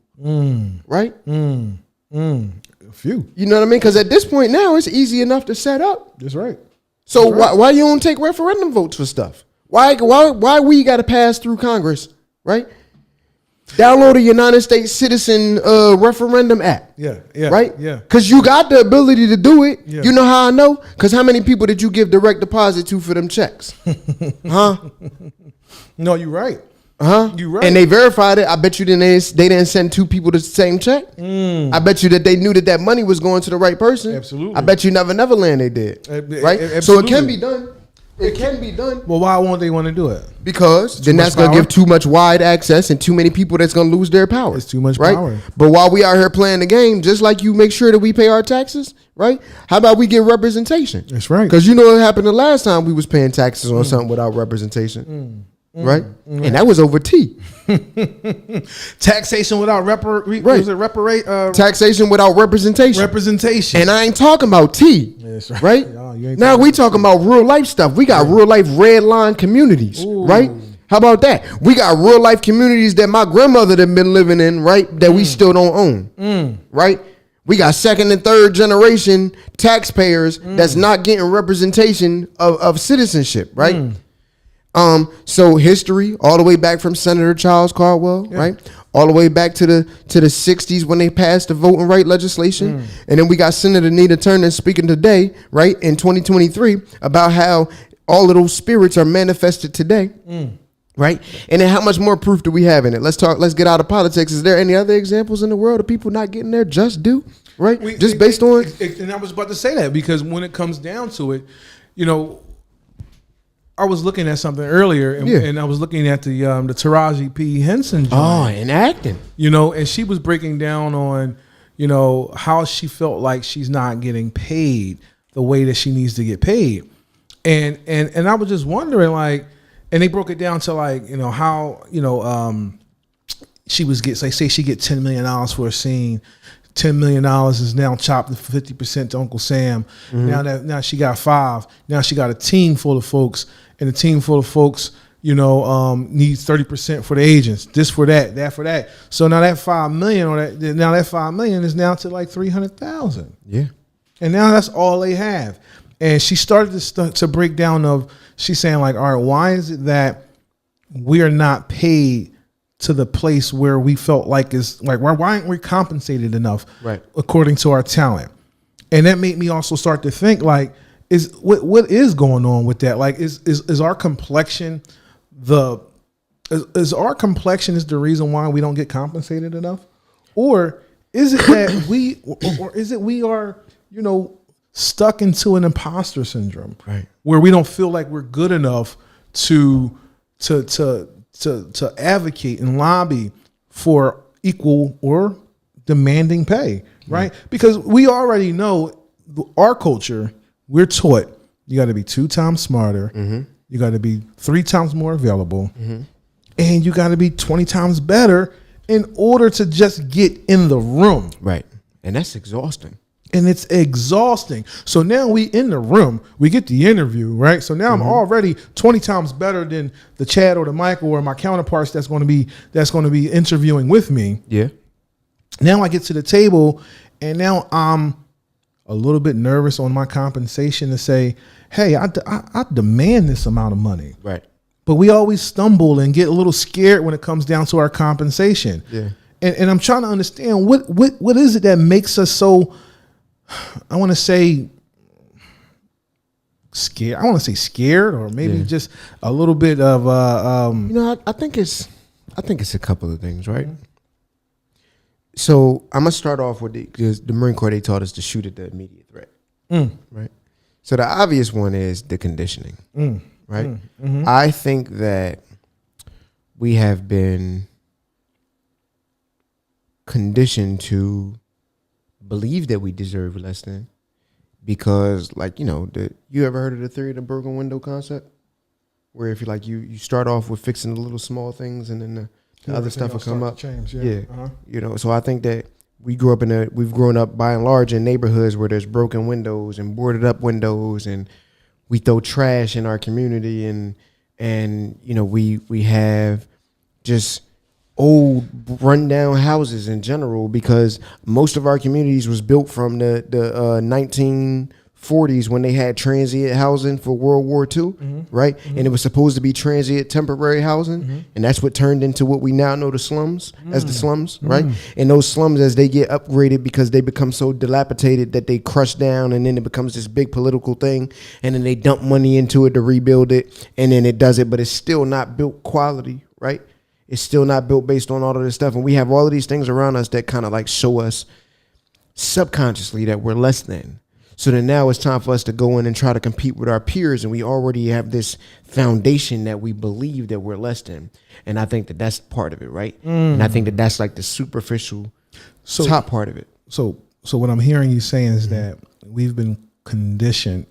Right? a few. You know what I mean? Because at this point now, it's easy enough to set up. That's right. So why you don't take referendum votes for stuff? Why we got to pass through Congress, right? Download a United States Citizen Referendum app. Yeah. Right? Yeah. Because you got the ability to do it. Yeah. You know how I know? Because how many people did you give direct deposit to for them checks? Huh? No, you're right. Huh? You right. And they verified it. I bet you they didn't send two people the same check. I bet you that they knew that money was going to the right person. Absolutely. I bet you Never Land they did. Right? So absolutely. it can be done. It can be done. Well, why won't they want to do it? Because then much that's going to power? give too much wide access and too many people that's going to lose their power. It's too much right? power. But while we out here playing the game, just like you make sure that we pay our taxes, right? How about we get representation? That's right. Because you know what happened the last time we was paying taxes on something without representation. Right? And that was over tea. Taxation without Taxation without representation. representation. And I ain't talking about tea. That's right. Right? No, you ain't Now talking we talking about real life stuff. We got real life red line communities, right? How about that? We got real life communities that my grandmother had been living in, right? That we still don't own, right? We got second and third generation taxpayers that's not getting representation of citizenship, right? So history all the way back from Senator Charles Caldwell, right? All the way back to the 60s when they passed the voting right legislation. And then we got Senator Nita Turner speaking today, right, in 2023 about how all of those spirits are manifested today. Right? And then how much more proof do we have in it? Let's get out of politics. Is there any other examples in the world of people not getting their just due? Right? Based on and I was about to say that because when it comes down to it, you know, I was looking at something earlier, and I was looking at the Taraji P Henson joint, and acting, you know, and she was breaking down on, you know, how she felt like she's not getting paid the way that she needs to get paid, and I was just wondering, like, and they broke it down to, like, you know, how, you know, she was say she get $10 million for a scene. $10 million is now chopped to 50% to Uncle Sam. Now she got 5. Now she got a team full of folks, and a team full of folks, you know, needs 30% for the agents. This for that, that for that. So now that $5 million, that $5 million is now to like $300,000. Yeah, and now that's all they have. And she started to break down she's saying, like, all right, why is it that we are not paid to the place where we felt like is like, why aren't we compensated enough, right, according to our talent? And that made me also start to think, like, what is going on with that? Like, is our complexion is the reason why we don't get compensated enough, or is it that we are, you know, stuck into an imposter syndrome, right, where we don't feel like we're good enough to advocate and lobby for equal or demanding pay, right? Because we already know our culture, we're taught you got to be 2 times smarter, you got to be 3 times more available, and you got to be 20 times better in order to just get in the room. right. And that's exhausting. And it's exhausting. So now we in the room, we get the interview, right? So now I'm already 20 times better than the Chad or the Michael or my counterparts that's going to be interviewing with me. Yeah. Now I get to the table, and now I'm a little bit nervous on my compensation to say, hey, I demand this amount of money. Right. But we always stumble and get a little scared when it comes down to our compensation. Yeah. And I'm trying to understand what is it that makes us so, I want to say, scared. I want to say scared, or maybe just a little bit of I think it's a couple of things, right? So I'm gonna start off with because the Marine Corps, they taught us to shoot at the immediate threat, right? So the obvious one is the conditioning, right? I think that we have been conditioned to believe that we deserve less than, because, like, you ever heard of the theory of the broken window concept, where if you start off with fixing the little small things, and then the other stuff will come up. Change, So I think that we've grown up by and large in neighborhoods where there's broken windows and boarded up windows, and we throw trash in our community, and we have just old rundown houses in general, because most of our communities was built from the 1940s when they had transient housing for World War II, right? And it was supposed to be transient temporary housing, and that's what turned into what we now know the slums as the slums, right? And those slums, as they get upgraded because they become so dilapidated that they crush down, and then it becomes this big political thing, and then they dump money into it to rebuild it, and then it does it, but it's still not built quality, right? It's still not built based on all of this stuff. And we have all of these things around us that kind of like show us subconsciously that we're less than. So then now it's time for us to go in and try to compete with our peers. And we already have this foundation that we believe that we're less than. And I think that that's part of it, right? And I think that that's like the superficial top part of it. So what I'm hearing you saying is that we've been conditioned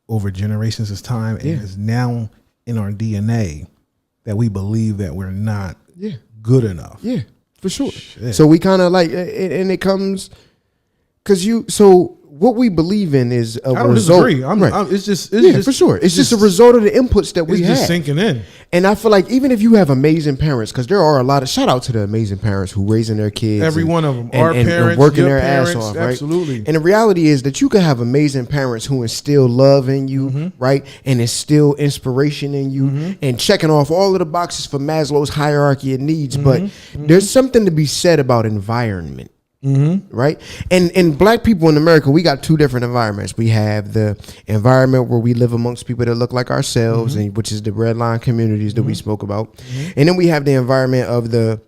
over generations of time, and it's now in our DNA that we believe that we're not good enough. Yeah, for sure. Shit. So we kind of like, and it comes because what we believe in is a result. I don't disagree. It's just for sure. It's just a result of the inputs that we have. It's just sinking in. And I feel like even if you have amazing parents, because there are a lot of, shout out to the amazing parents who raising their kids. Every one of them. Our and parents, working your their parents, ass off, right? absolutely. And the reality is that you can have amazing parents who instill love in you, right? And instill inspiration in you, and checking off all of the boxes for Maslow's hierarchy of needs. But there's something to be said about environment. Right. And black people in America, we got two different environments. We have the environment where we live amongst people that look like ourselves, and which is the red line communities that we spoke about. And then we have the environment of the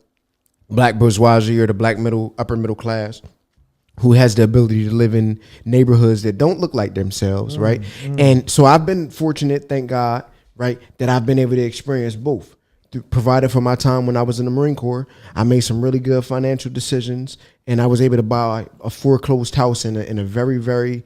black bourgeoisie or the black upper middle class, who has the ability to live in neighborhoods that don't look like themselves. Right. And so I've been fortunate, thank God, right, that I've been able to experience both. Provided for my time when I was in the Marine Corps, I made some really good financial decisions, and I was able to buy a foreclosed house in a very, very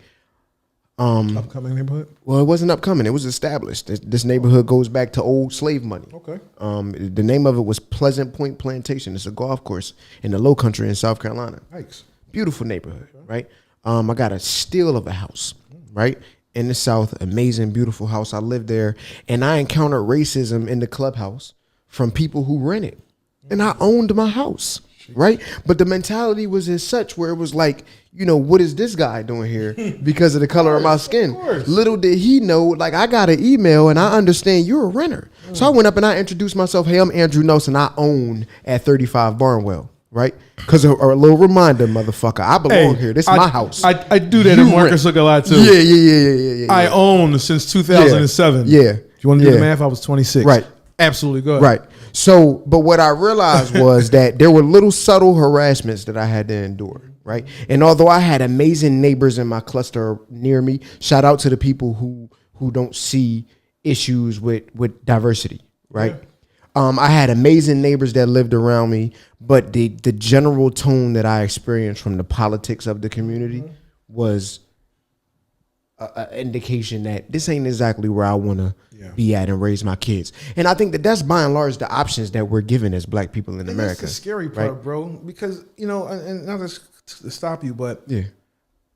upcoming neighborhood. Well, it wasn't upcoming; it was established. This neighborhood goes back to old slave money. Okay. The name of it was Pleasant Point Plantation. It's a golf course in the Low Country in South Carolina. Nice. Beautiful neighborhood, right? I got a steal of a house, right? In the South, amazing, beautiful house. I lived there, and I encountered racism in the clubhouse from people who rented, and I owned my house, right? But the mentality was as such where it was like, what is this guy doing here because of the color of my skin? Little did he know, like, I got an email and I understand you're a renter. So I went up and I introduced myself. Hey, I'm Andrew Nelson. I own at 35 Barnwell, right? Because a little reminder, motherfucker, I belong here. This is my house. I do that in Marcus look a lot too. Yeah. I own since 2007. Yeah. Do you want to do the math? I was 26. Right. Absolutely, go ahead. Right. So, but what I realized was that there were little subtle harassments that I had to endure, right? And although I had amazing neighbors in my cluster near me, shout out to the people who don't see issues with diversity, right? Yeah. I had amazing neighbors that lived around me, but the general tone that I experienced from the politics of the community was an indication that this ain't exactly where I want to be at and raise my kids. And I think that that's by and large the options that we're given as black people in America. That's the scary part, right? Bro, because, and not to stop you, but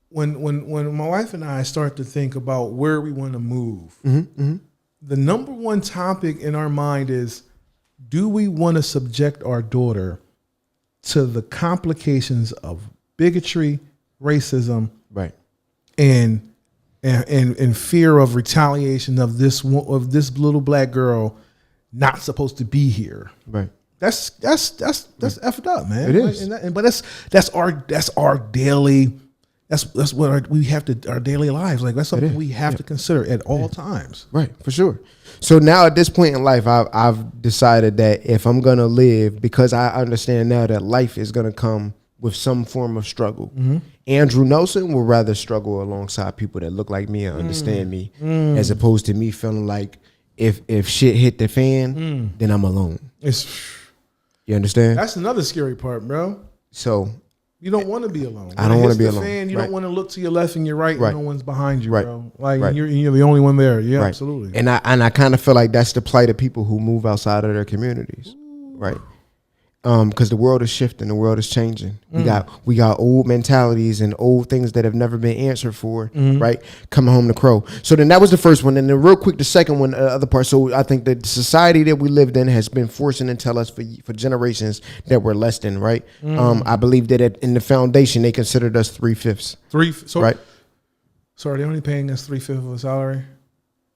when my wife and I start to think about where we want to move, the number one topic in our mind is, do we want to subject our daughter to the complications of bigotry, racism, Right. and fear of retaliation of this little black girl not supposed to be here. Right. That's effed up, man. It is. But that's our daily. That's what we have to, our daily lives. Like, that's something we have to consider at all times. Right, for sure. So now at this point in life, I've decided that if I'm gonna live, because I understand now that life is gonna come with some form of struggle. Andrew Nelson will rather struggle alongside people that look like me and understand me, as opposed to me feeling like if shit hit the fan, then I'm alone. You understand? That's another scary part, bro. So you don't want to be alone. I don't want to be When it hits the alone. fan, you Right. don't want to look to your left and your right, Right. and no one's behind you, Right. bro. Like Right. you're the only one there. Yeah, Right. absolutely. And I kind of feel like that's the plight of people who move outside of their communities, right? Because the world is shifting, the world is changing. We got old mentalities and old things that have never been answered for, right? Coming home to crow. So then that was the first one, and then real quick, the second one, other part. So I think the society that we lived in has been forcing and tell us for generations that we're less than, right? I believe that in the foundation they considered us 3/5, So, right? So are they only paying us 3/5 of a salary?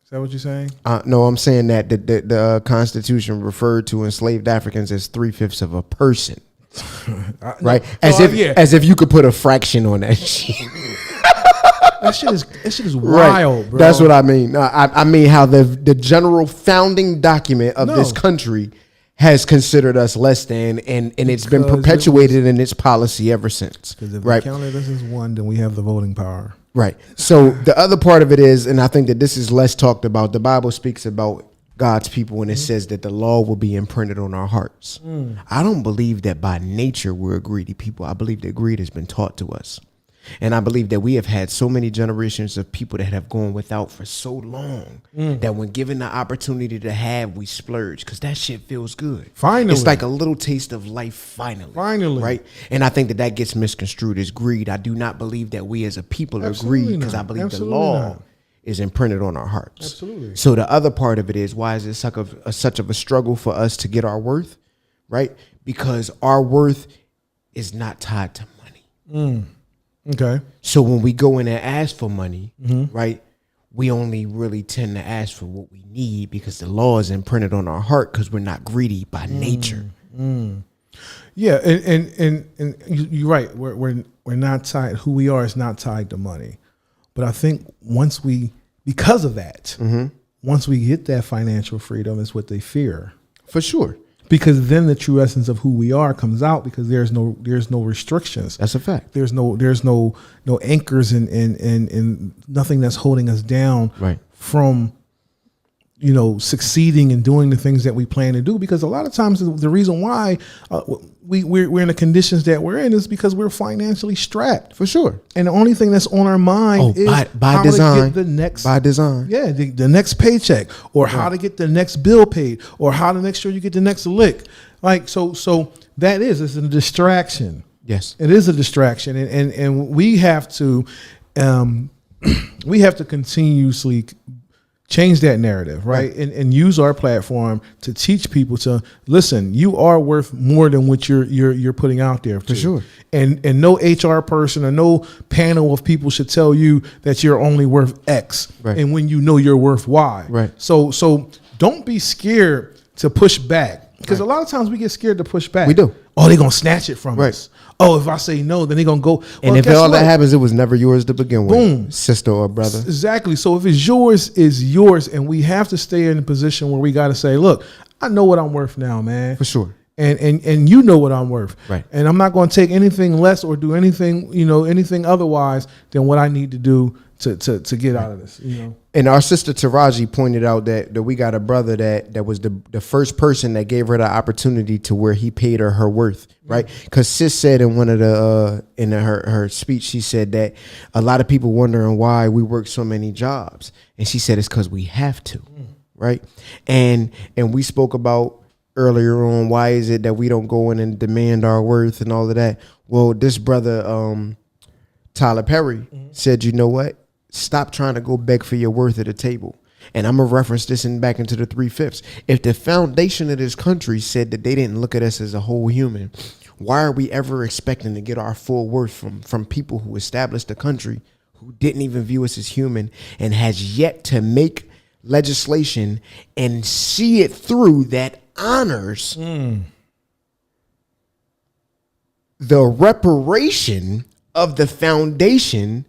Is that what you're saying? No, I'm saying that the Constitution referred to enslaved Africans as 3/5 of a person, right? As if you could put a fraction on that shit. That shit is wild, bro. That's what I mean. No, I mean how the general founding document of this country has considered us less than, and it's been perpetuated in its policy ever since. Because if right? they counted us as one, then we have the voting power. Right. So the other part of it is, and I think that this is less talked about, the Bible speaks about God's people when it says that the law will be imprinted on our hearts. I don't believe that by nature we're a greedy people. I believe that greed has been taught to us. And I believe that we have had so many generations of people that have gone without for so long that when given the opportunity to have, we splurge because that shit feels good. Finally. It's like a little taste of life finally. Right? And I think that gets misconstrued as greed. I do not believe that we as a people are greedy because I believe the law is imprinted on our hearts. Absolutely. So the other part of it is, why is it such of a struggle for us to get our worth? Right? Because our worth is not tied to money. Okay. So when we go in and ask for money, right, we only really tend to ask for what we need because the law is imprinted on our heart because we're not greedy by nature. Yeah, and you're right. We're not tied. Who we are is not tied to money. But I think because of that, once we get that financial freedom, is what they fear. For sure. Because then the true essence of who we are comes out, because there's no restrictions. That's a fact. There's no anchors and nothing that's holding us down from succeeding and doing the things that we plan to do. Because a lot of times the reason why we're in the conditions that we're in is because we're financially strapped. For sure. And the only thing that's on our mind is by how design. to get the next Yeah, the next paycheck, or how to get the next bill paid, or how to make sure you get the next lick. Like so it's a distraction. Yes. It is a distraction, and we have to continuously change that narrative, right? And use our platform to teach people to listen. You are worth more than what you're putting out there. For sure. And no HR person or no panel of people should tell you that you're only worth X, and when you know you're worth Y. Right. So don't be scared to push back, because a lot of times we get scared to push back. We do. Oh, they're gonna snatch it from us. Oh, if I say no, then they're gonna go. And if all that happens, it was never yours to begin with. Boom. Sister or brother. Exactly. So if it's yours, and we have to stay in a position where we got to say, look, I know what I'm worth now, man. For sure. And you know what I'm worth. Right. And I'm not going to take anything less or do anything otherwise than what I need to do to get out of this, And our sister Taraji pointed out that we got a brother that was the first person that gave her the opportunity to where he paid her worth, right? Because sis said in one of the in her speech, she said that a lot of people wondering why we work so many jobs, and she said it's because we have to, right? And we spoke about earlier on, why is it that we don't go in and demand our worth and all of that? Well, this brother Tyler Perry said, you know what? Stop trying to go beg for your worth at the table. And I'm going to reference this back into the 3/5. If the foundation of this country said that they didn't look at us as a whole human, why are we ever expecting to get our full worth from people who established the country, who didn't even view us as human, and has yet to make legislation and see it through that honors the reparation of the foundation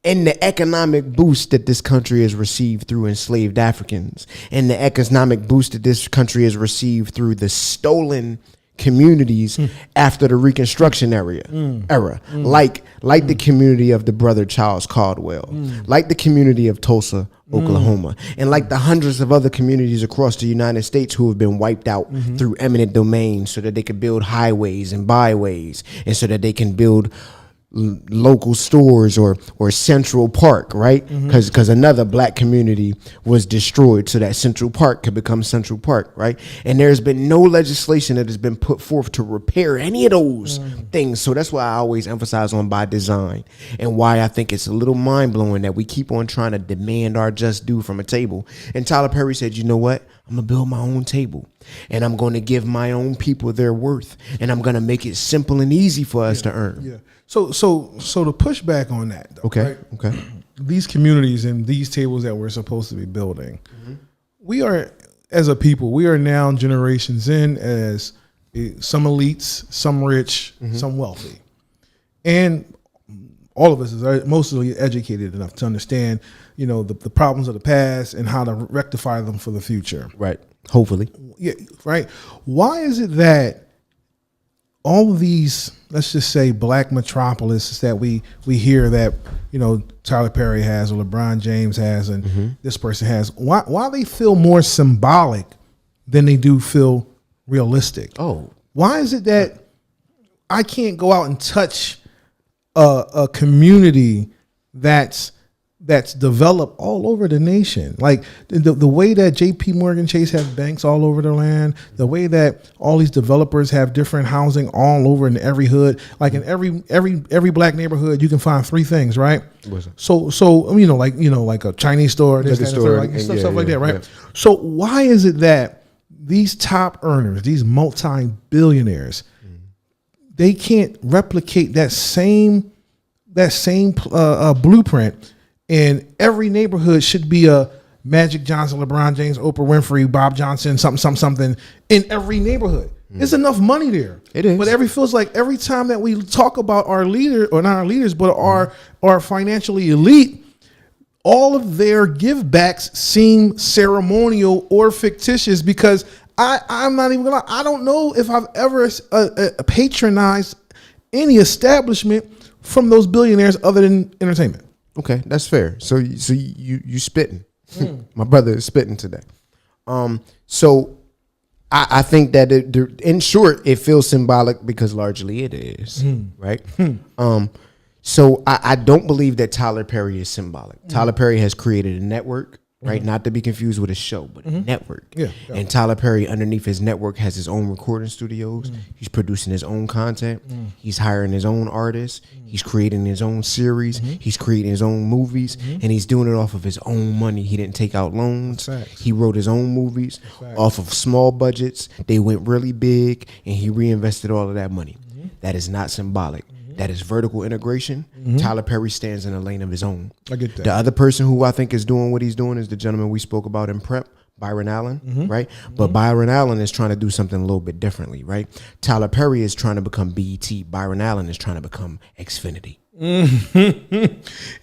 and the economic boost that this country has received through enslaved Africans, and the economic boost that this country has received through the stolen communities after the Reconstruction era, like the community of the brother Charles Caldwell, like the community of Tulsa, Oklahoma, and like the hundreds of other communities across the United States who have been wiped out through eminent domain so that they could build highways and byways, and so that they can build local stores or Central Park, right? Because another black community was destroyed so that Central Park could become Central Park, right? And there's been no legislation that has been put forth to repair any of those things. So that's why I always emphasize on by design, and why I think it's a little mind-blowing that we keep on trying to demand our just due from a table. And Tyler Perry said, you know what? I'm gonna build my own table, and I'm going to give my own people their worth, and I'm going to make it simple and easy for us to earn. Yeah. So to push back on that, though, Okay. right? Okay. These communities and these tables that we're supposed to be building, we are, as a people, we are now generations in as some elites, some rich, some wealthy, and all of us is mostly educated enough to understand, the problems of the past and how to rectify them for the future. Right. Hopefully. Yeah. Right. Why is it that all of these, let's just say, black metropolises that we hear that, Tyler Perry has, or LeBron James has, and this person has, why they feel more symbolic than they do feel realistic? Oh. Why is it that I can't go out and touch a community that's developed all over the nation? Like the way that JP Morgan Chase have banks all over the land, the way that all these developers have different housing all over in every hood, like in every black neighborhood, you can find three things, right? So like a Chinese store, this, that, store, like stuff yeah, like that, right? yeah. So why is it that these top earners, these multi-billionaires, they can't replicate that same blueprint? And every neighborhood should be a Magic Johnson, LeBron James, Oprah Winfrey, Bob Johnson, something in every neighborhood. There's enough money there. It is. But feels like every time that we talk about our leader, or not our leaders, but our financially elite, all of their give backs seem ceremonial or fictitious, because I'm not even gonna lie, I don't know if I've ever patronized any establishment from those billionaires other than entertainment. Okay, that's fair. So you spitting. My brother is spitting today. So I think that in short, it feels symbolic because largely it is, right? So I don't believe that Tyler Perry is symbolic. Tyler Perry has created a network, right? Not to be confused with a show, but a network. Yeah. And Tyler Perry, underneath his network, has his own recording studios. He's producing his own content. He's hiring his own artists. He's creating his own series. He's creating his own movies, and he's doing it off of his own money. He didn't take out loans. He wrote his own movies off of small budgets. They went really big, and he reinvested all of that money. That is not symbolic. That is vertical integration. Tyler Perry stands in a lane of his own. I get that. The other person who I think is doing what he's doing is the gentleman we spoke about in prep, Byron Allen, right? But Byron Allen is trying to do something a little bit differently, right? Tyler Perry is trying to become BET. Byron Allen is trying to become Xfinity.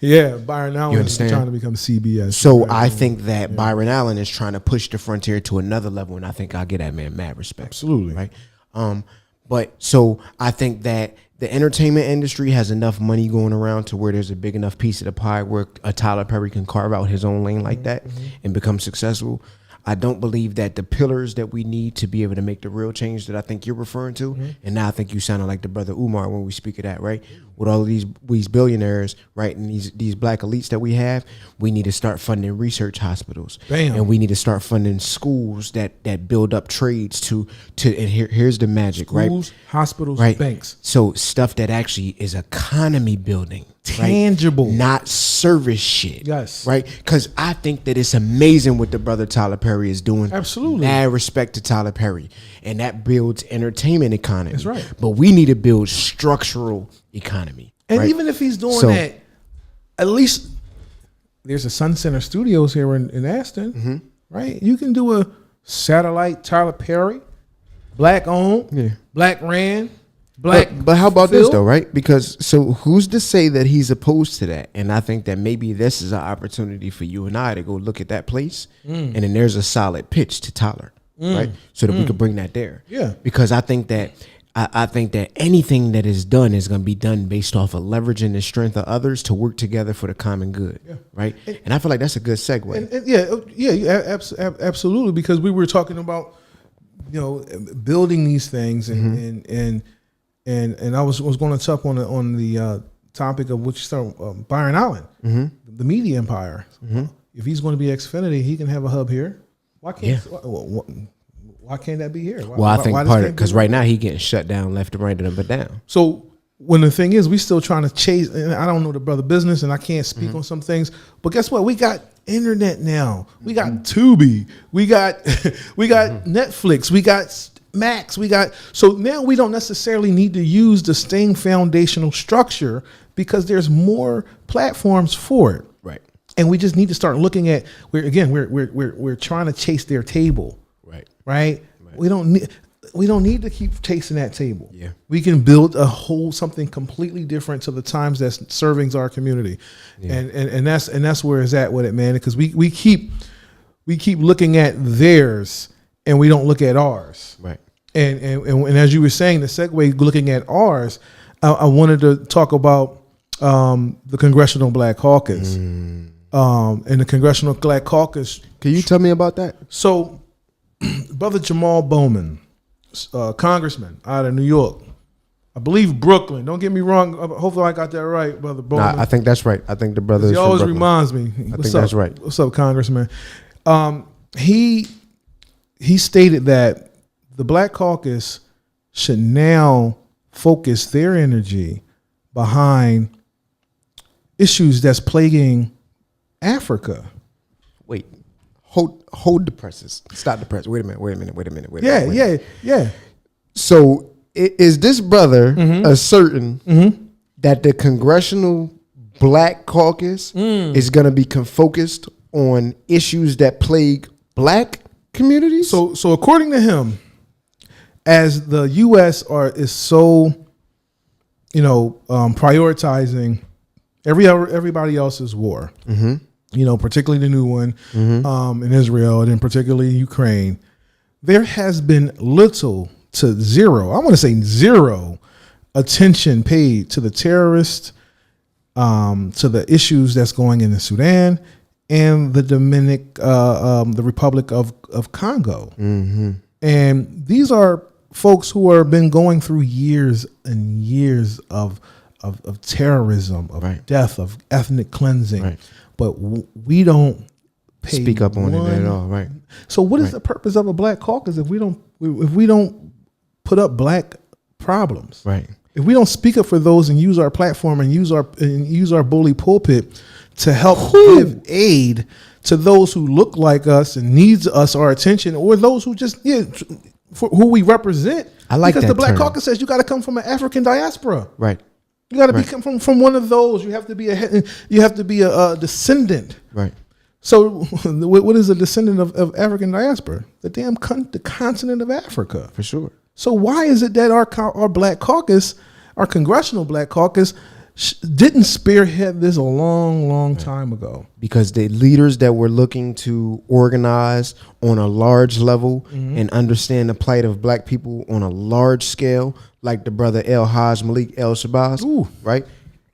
Yeah, Byron Allen is understand? trying to become CBS. So I think that Byron Allen is trying to push the frontier to another level, and I think I'll give that man mad respect. Absolutely. Right? But so I think that the entertainment industry has enough money going around to where there's a big enough piece of the pie where a Tyler Perry can carve out his own lane like that and become successful. I don't believe that the pillars that we need to be able to make the real change that I think you're referring to, and now I think you sounded like the brother Umar when we speak of that, right? with all of these billionaires, right, and these black elites that we have, we need to start funding research hospitals. Bam. And we need to start funding schools that build up trades to and here's the magic, Schools, right? hospitals, Right. banks. So stuff that actually is economy building. Tangible. Right? Not service shit. Yes. Right? Because I think that it's amazing what the brother Tyler Perry is doing. Absolutely. Mad respect to Tyler Perry. And that builds entertainment economy. That's right. But we need to build structural economy. And right? even if he's doing So- that, at least there's a Sun Center Studios here in Aston, Mm-hmm. right? You can do a satellite Tyler Perry, black owned, Yeah. black ran, black. But how about this Phil? though, right? Because so who's to say that he's opposed to that? And I think that maybe this is an opportunity for you and I to go look at that place, and then there's a solid pitch to Tyler, right? So that we could bring that there. Yeah. Because I think that anything that is done is going to be done based off of leveraging the strength of others to work together for the common good, right? And I feel like that's a good segue. And absolutely. Because we were talking about, building these things, and I was going to touch on the topic of what you start Byron Allen, the media empire. If he's going to be Xfinity, he can have a hub here. Why can't? Why can't that be here? Well, I think part of it because right now he getting shut down left and right and up and down. So when the thing is, we still trying to chase, and I don't know the brother business, and I can't speak on some things, but guess what? We got internet now. We got Tubi. We got Netflix. We got Max. So now we don't necessarily need to use the same foundational structure because there's more platforms for it. Right. And we just need to start looking at we're trying to chase their table. Right? We don't need to keep chasing that table. Yeah. We can build something completely different to the times that's serving our community. Yeah. And that's where it's at with it, man. Because we keep looking at theirs and we don't look at ours. Right. And as you were saying, the segue looking at ours, I wanted to talk about the Congressional Black Caucus. And the Congressional Black Caucus. Can you tell me about that? So Brother Jamal Bowan, congressman out of New York, I believe Brooklyn. Don't get me wrong. Hopefully I got that right, Brother Bowan. Nah, I think that's right. I think the brother is He from always Brooklyn. reminds me. I think that's right. What's up, Congressman? He stated that the Black Caucus should now focus their energy behind issues that's plaguing Africa. Wait. Hold the presses. Stop the press. Wait a minute. Yeah. So is this brother asserting that the Congressional Black Caucus is going to be focused on issues that plague black communities? So according to him, as the U.S. is so, prioritizing everybody else's war. Particularly the new one in Israel and then particularly Ukraine, there has been little to zero, I want to say zero, attention paid to the terrorists, to the issues that's going in the Sudan and the Republic of Congo. And these are folks who have been going through years and years of terrorism, of death, of ethnic cleansing. Right. But we don't speak up on it at all, right? So what is the purpose of a Black Caucus if we don't put up black problems? Right. If we don't speak up for those and use our platform and use our bully pulpit to help give aid to those who look like us and needs us our attention, or those who just for who we represent. I like because that the Black term. Caucus says you got to come from an African diaspora. Right. You got to be from one of those. You have to be a descendant. Right. So what is a descendant of African diaspora? The the continent of Africa. For sure. So why is it that our Black Caucus, our Congressional Black Caucus, didn't spearhead this a long time ago? Because the leaders that were looking to organize on a large level and understand the plight of black people on a large scale, like the brother El Haj Malik El Shabazz, right?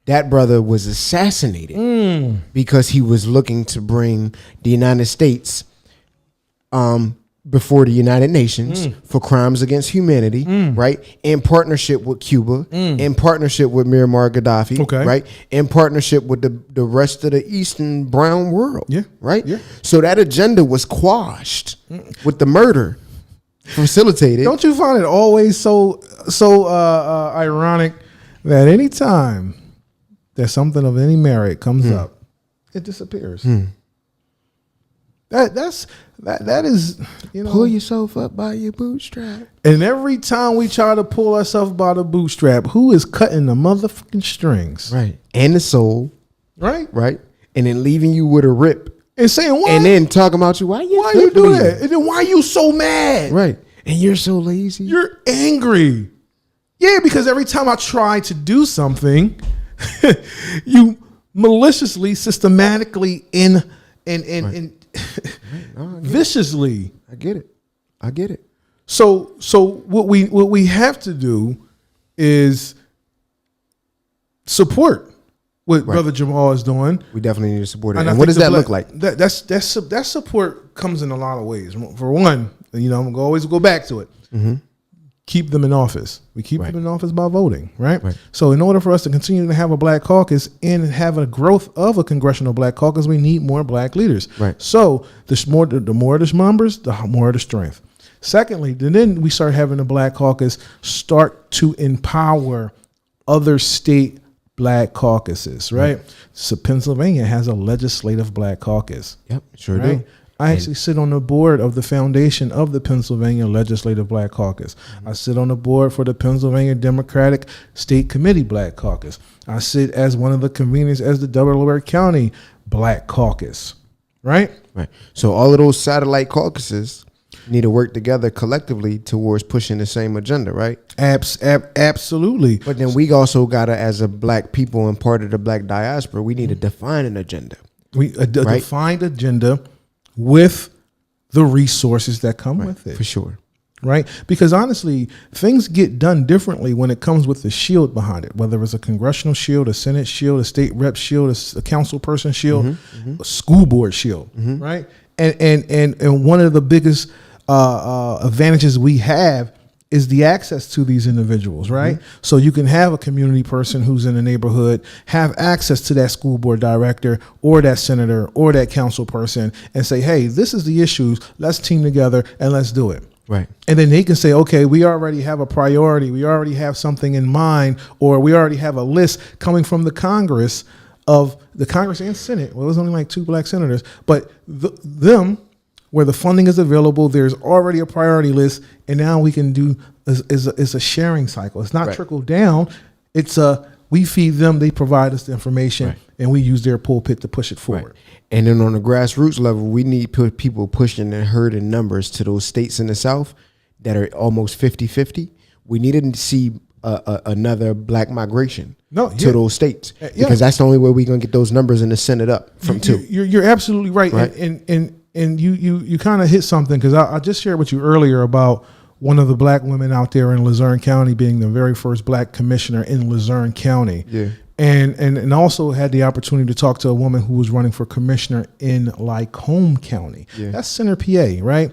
That brother was assassinated because he was looking to bring the United States before the United Nations for crimes against humanity, right? In partnership with Cuba, in partnership with Muammar Gaddafi, Okay. right? In partnership with the rest of the Eastern brown world, Yeah. right? Yeah. So that agenda was quashed with the murder facilitated. Don't you find it always so ironic that any time that something of any merit comes up, it disappears? That is, you know. Pull yourself up by your bootstrap. And every time we try to pull ourselves by the bootstrap, who is cutting the motherfucking strings? Right. And the soul, Right? right? And then leaving you with a rip. And saying, why? And then talking about you, why you do bleeding? that? And then why you so mad? Right. And you're so lazy. You're angry. Yeah, because every time I try to do something, you maliciously, systematically, viciously. I get it. So what we have to do is support what Brother Jamal is doing. We definitely need to support it. I And what think does that look like? That support comes in a lot of ways. For one, you know, I'm gonna always go back to it. Keep them in office. We keep them in office by voting, right? So in order for us to continue to have a black caucus and have a growth of a congressional black caucus, we need more black leaders. Right. So the more the numbers, the more the strength. Secondly, then we start having the black caucus start to empower other state black caucuses, right? So Pennsylvania has a legislative black caucus. Yep, sure Right? do. I actually sit on the board of the foundation of the Pennsylvania Legislative Black Caucus. I sit on the board for the Pennsylvania Democratic State Committee Black Caucus. I sit as one of the conveners as the Delaware County Black Caucus, right? Right. So all of those satellite caucuses need to work together collectively towards pushing the same agenda, right? Absolutely. But then we also gotta, as a black people and part of the black diaspora, we need to define an agenda. We defined agenda with the resources that come with it. For sure. Right? Because honestly, things get done differently when it comes with the shield behind it, whether it's a congressional shield, a Senate shield, a state rep shield, a council person shield, a school board shield, right? And one of the biggest advantages we have is the access to these individuals, right? So you can have a community person who's in the neighborhood have access to that school board director or that senator or that council person and say, hey, this is the issues. Let's team together and let's do it. Right. And then they can say, okay, we already have a priority. We already have something in mind, or we already have a list coming from the Congress and Senate. Well, it was only like 2 black senators, but them where the funding is available, there's already a priority list, and now we can do is a sharing cycle. It's not trickle down. It's we feed them, they provide us the information, and we use their pulpit to push it forward. And then on the grassroots level, we need people pushing and herding numbers to those states in the South that are almost 50-50. We needed to see another black migration to those states because that's the only way we're going to get those numbers in the Senate up from 2. You're absolutely right. And you kind of hit something because I just shared with you earlier about one of the black women out there in Luzerne County being the very first black commissioner in Luzerne County. Yeah. And also had the opportunity to talk to a woman who was running for commissioner in Lycombe County. Yeah. That's Center PA, right?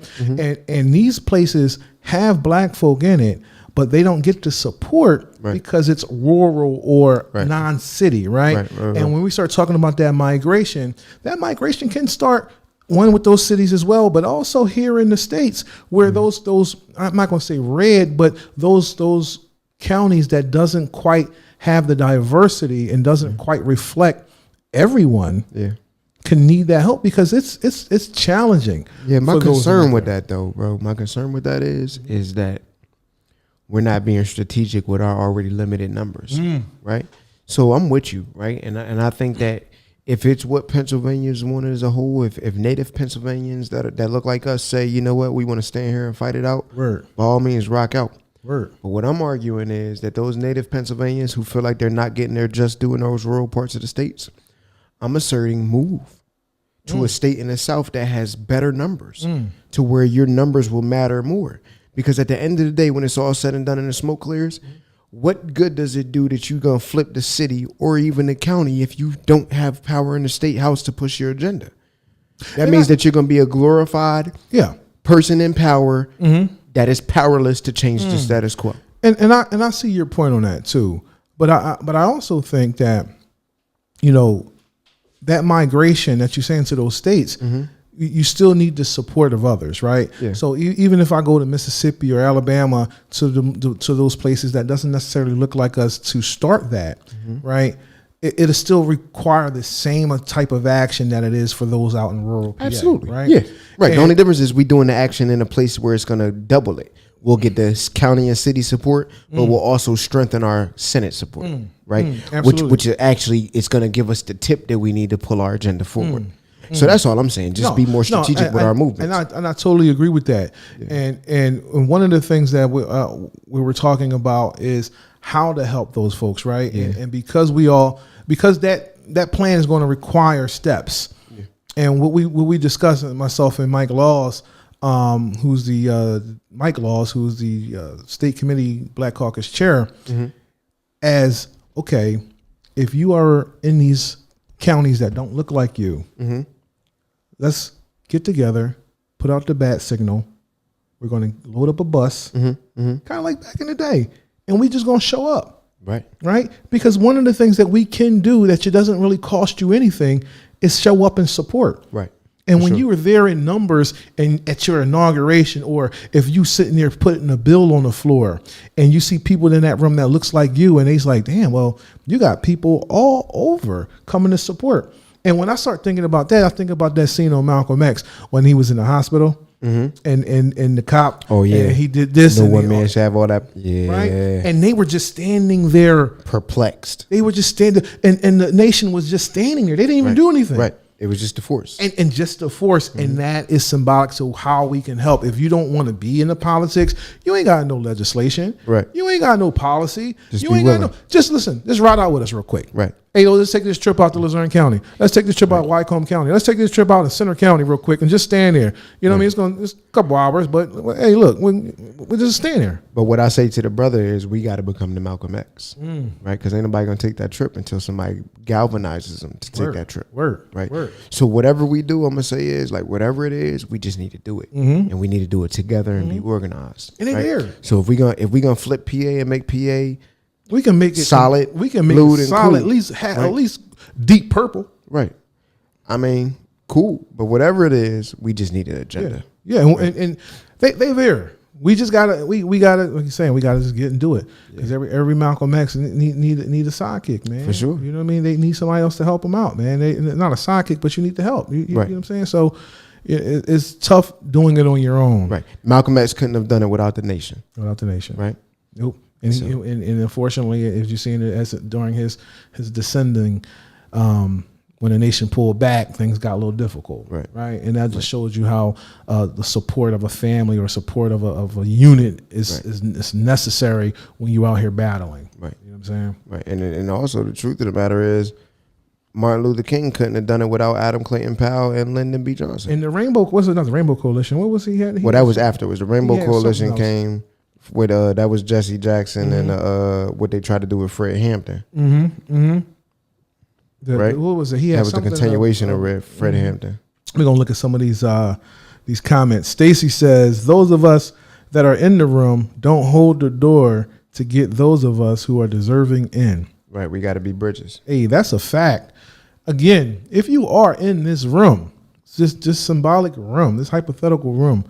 And these places have black folk in it, but they don't get the support because it's rural or non-city, right? And when we start talking about that migration can start one with those cities as well, but also here in the States where those I'm not going to say red, but those counties that doesn't quite have the diversity and doesn't quite reflect everyone can need that help because it's challenging. Yeah, my concern with that though, bro, my concern with that is that we're not being strategic with our already limited numbers, right? So I'm with you, right? And I think that if it's what Pennsylvanians want as a whole, if native Pennsylvanians that look like us say, you know what, we want to stand here and fight it out, by all means, rock out. But what I'm arguing is that those native Pennsylvanians who feel like they're not getting their just due in those rural parts of the states, I'm asserting move to a state in the South that has better numbers to where your numbers will matter more. Because at the end of the day, when it's all said and done and the smoke clears, what good does it do that you're going to flip the city or even the county if you don't have power in the state house to push your agenda? That means that you're going to be a glorified person in power that is powerless to change the status quo. And I see your point on that too. But I also think that, you know, that migration that you're saying to those states, you still need the support of others, right? Yeah. So even if I go to Mississippi or Alabama to those places that doesn't necessarily look like us to start that, right? It'll still require the same type of action that it is for those out in rural PA, Absolutely. right? Yeah. Right. And the only difference is we doing the action in a place where it's going to double it. We'll get the county and city support, but we'll also strengthen our Senate support, right? absolutely. Which is actually, it's going to give us the tip that we need to pull our agenda forward. So that's all I'm saying. Just be more strategic with our movements. And I totally agree with that. Yeah. And one of the things that we were talking about is how to help those folks, right? Yeah. And because that plan is going to require steps. Yeah. And what we discussed, myself and Mike Laws, who's the state committee Black Caucus chair, as okay, if you are in these counties that don't look like you, let's get together, put out the bat signal. We're going to load up a bus, kind of like back in the day, and we just going to show up. Right? Because one of the things that we can do that doesn't really cost you anything is show up and support. Right. And when you were there in numbers and at your inauguration, or if you sitting there putting a bill on the floor and you see people in that room that looks like you, and they's like, damn, well, you got people all over coming to support. And when I start thinking about that, I think about that scene on Malcolm X when he was in the hospital and the cop, he did this. No one man should have all that. Yeah. Right. And they were just standing there. Perplexed. They were just standing, and the nation was just standing there. They didn't even do anything. Right. It was just a force. And just a force. And that is symbolic to how we can help. If you don't want to be in the politics, you ain't got no legislation. Right. You ain't got no policy. Just listen. Just ride out with us real quick. Right. Hey, let's take this trip out to Luzerne County. Let's take this trip out to Wycombe County. Let's take this trip out to Center County real quick and just stand there. You know what I mean? It's a couple hours, but hey, look, we just stand there. But what I say to the brother is we got to become the Malcolm X, right? Because ain't nobody going to take that trip until somebody galvanizes them to take that trip. Right? So whatever we do, I'm going to say is like whatever it is, we just need to do it. And we need to do it together and be organized. And they're there. So if we're gonna flip PA and make PA, we can make it solid. We can make it solid. Cool, at least deep purple. Right. I mean, cool. But whatever it is, we just need an agenda. Yeah. And they there. We just gotta like you're saying, we gotta just get and do it. Because every Malcolm X need a sidekick, man. For sure. You know what I mean? They need somebody else to help them out, man. Not a sidekick, but you need the help. You know what I'm saying? So it's tough doing it on your own. Right. Malcolm X couldn't have done it without the nation. Right. Nope. And unfortunately, as you've seen it during his descending, when the nation pulled back, things got a little difficult. Right. And that just shows you how the support of a family or support of a unit is necessary when you're out here battling. Right. You know what I'm saying? Right. And also the truth of the matter is, Martin Luther King couldn't have done it without Adam Clayton Powell and Lyndon B. Johnson. And the Rainbow Coalition. What was he had? That was afterwards. The Rainbow Coalition came with that was Jesse Jackson and what they tried to do with Fred Hampton. Right. What was it? That was the continuation of Fred Hampton. We're gonna look at some of these comments. Stacy says, "Those of us that are in the room don't hold the door to get those of us who are deserving in." Right. We got to be bridges. Hey, that's a fact. Again, if you are in this room, this symbolic room, this hypothetical room,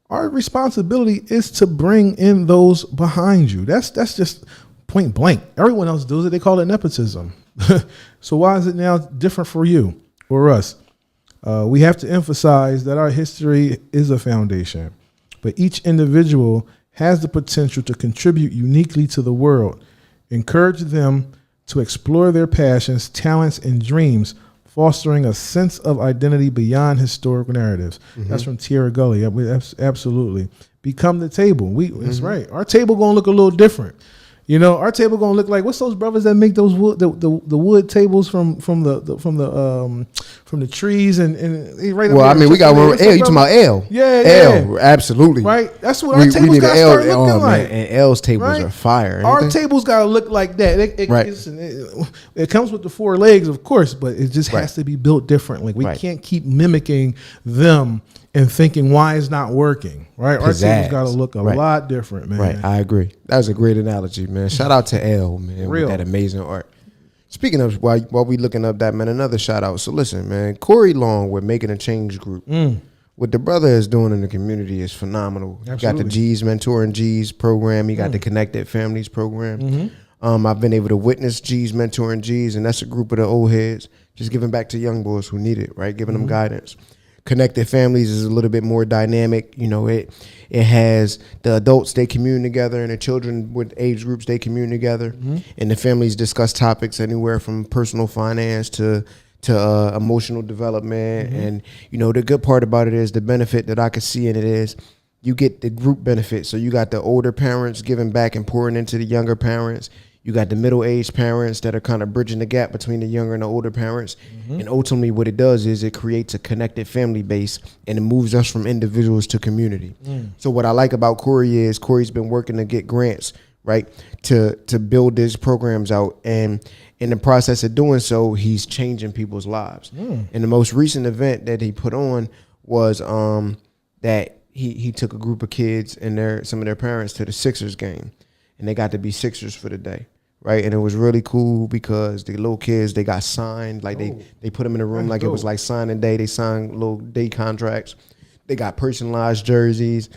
our responsibility is to bring in those behind you. That's just point blank. Everyone else does it. They call it nepotism. So why is it now different for you or us? We have to emphasize that our history is a foundation, but each individual has the potential to contribute uniquely to the world. Encourage them to explore their passions, talents, and dreams, fostering a sense of identity beyond historical narratives. That's from Tierra Gully. Absolutely. Become the table. That's right. Our table gonna look a little different. You know, our table gonna look like what's those brothers that make those wood the wood tables from the trees and right. Well, I mean, we got one. L, you talking about L? Yeah, L, absolutely. Right. That's what our tables got to start looking like. Man, and L's tables are fire. Our tables got to look like that. It comes with the 4 legs, of course, but it just has to be built differently. We can't keep mimicking them and thinking why it's not working. Right. Our tables got to look a lot different, man. Right. I agree. That was a great analogy, man. Shout out to L, man, with that amazing art. Speaking of, while we looking up that, man, another shout out. So listen, man, Corey Long with Making a Change Group. What the brother is doing in the community is phenomenal. You got the G's Mentoring G's program. You got the Connected Families program. I've been able to witness G's Mentoring G's, and that's a group of the old heads just giving back to young boys who need it, right? Giving them guidance. Connected Families is a little bit more dynamic. You know, it has the adults, they commune together, and the children with age groups, they commune together. And the families discuss topics anywhere from personal finance to emotional development. And, you know, the good part about it is the benefit that I could see in it is you get the group benefit. So you got the older parents giving back and pouring into the younger parents. You got the middle-aged parents that are kind of bridging the gap between the younger and the older parents. And ultimately what it does is it creates a connected family base, and it moves us from individuals to community. So what I like about Corey is Corey's been working to get grants, right, to build these programs out. And in the process of doing so, he's changing people's lives. And the most recent event that he put on was that he took a group of kids and some of their parents to the Sixers game. And they got to be Sixers for the day. Right. And it was really cool because the little kids, they got signed. Like they put them in a room like it was like signing day. They signed little day contracts. They got personalized jerseys.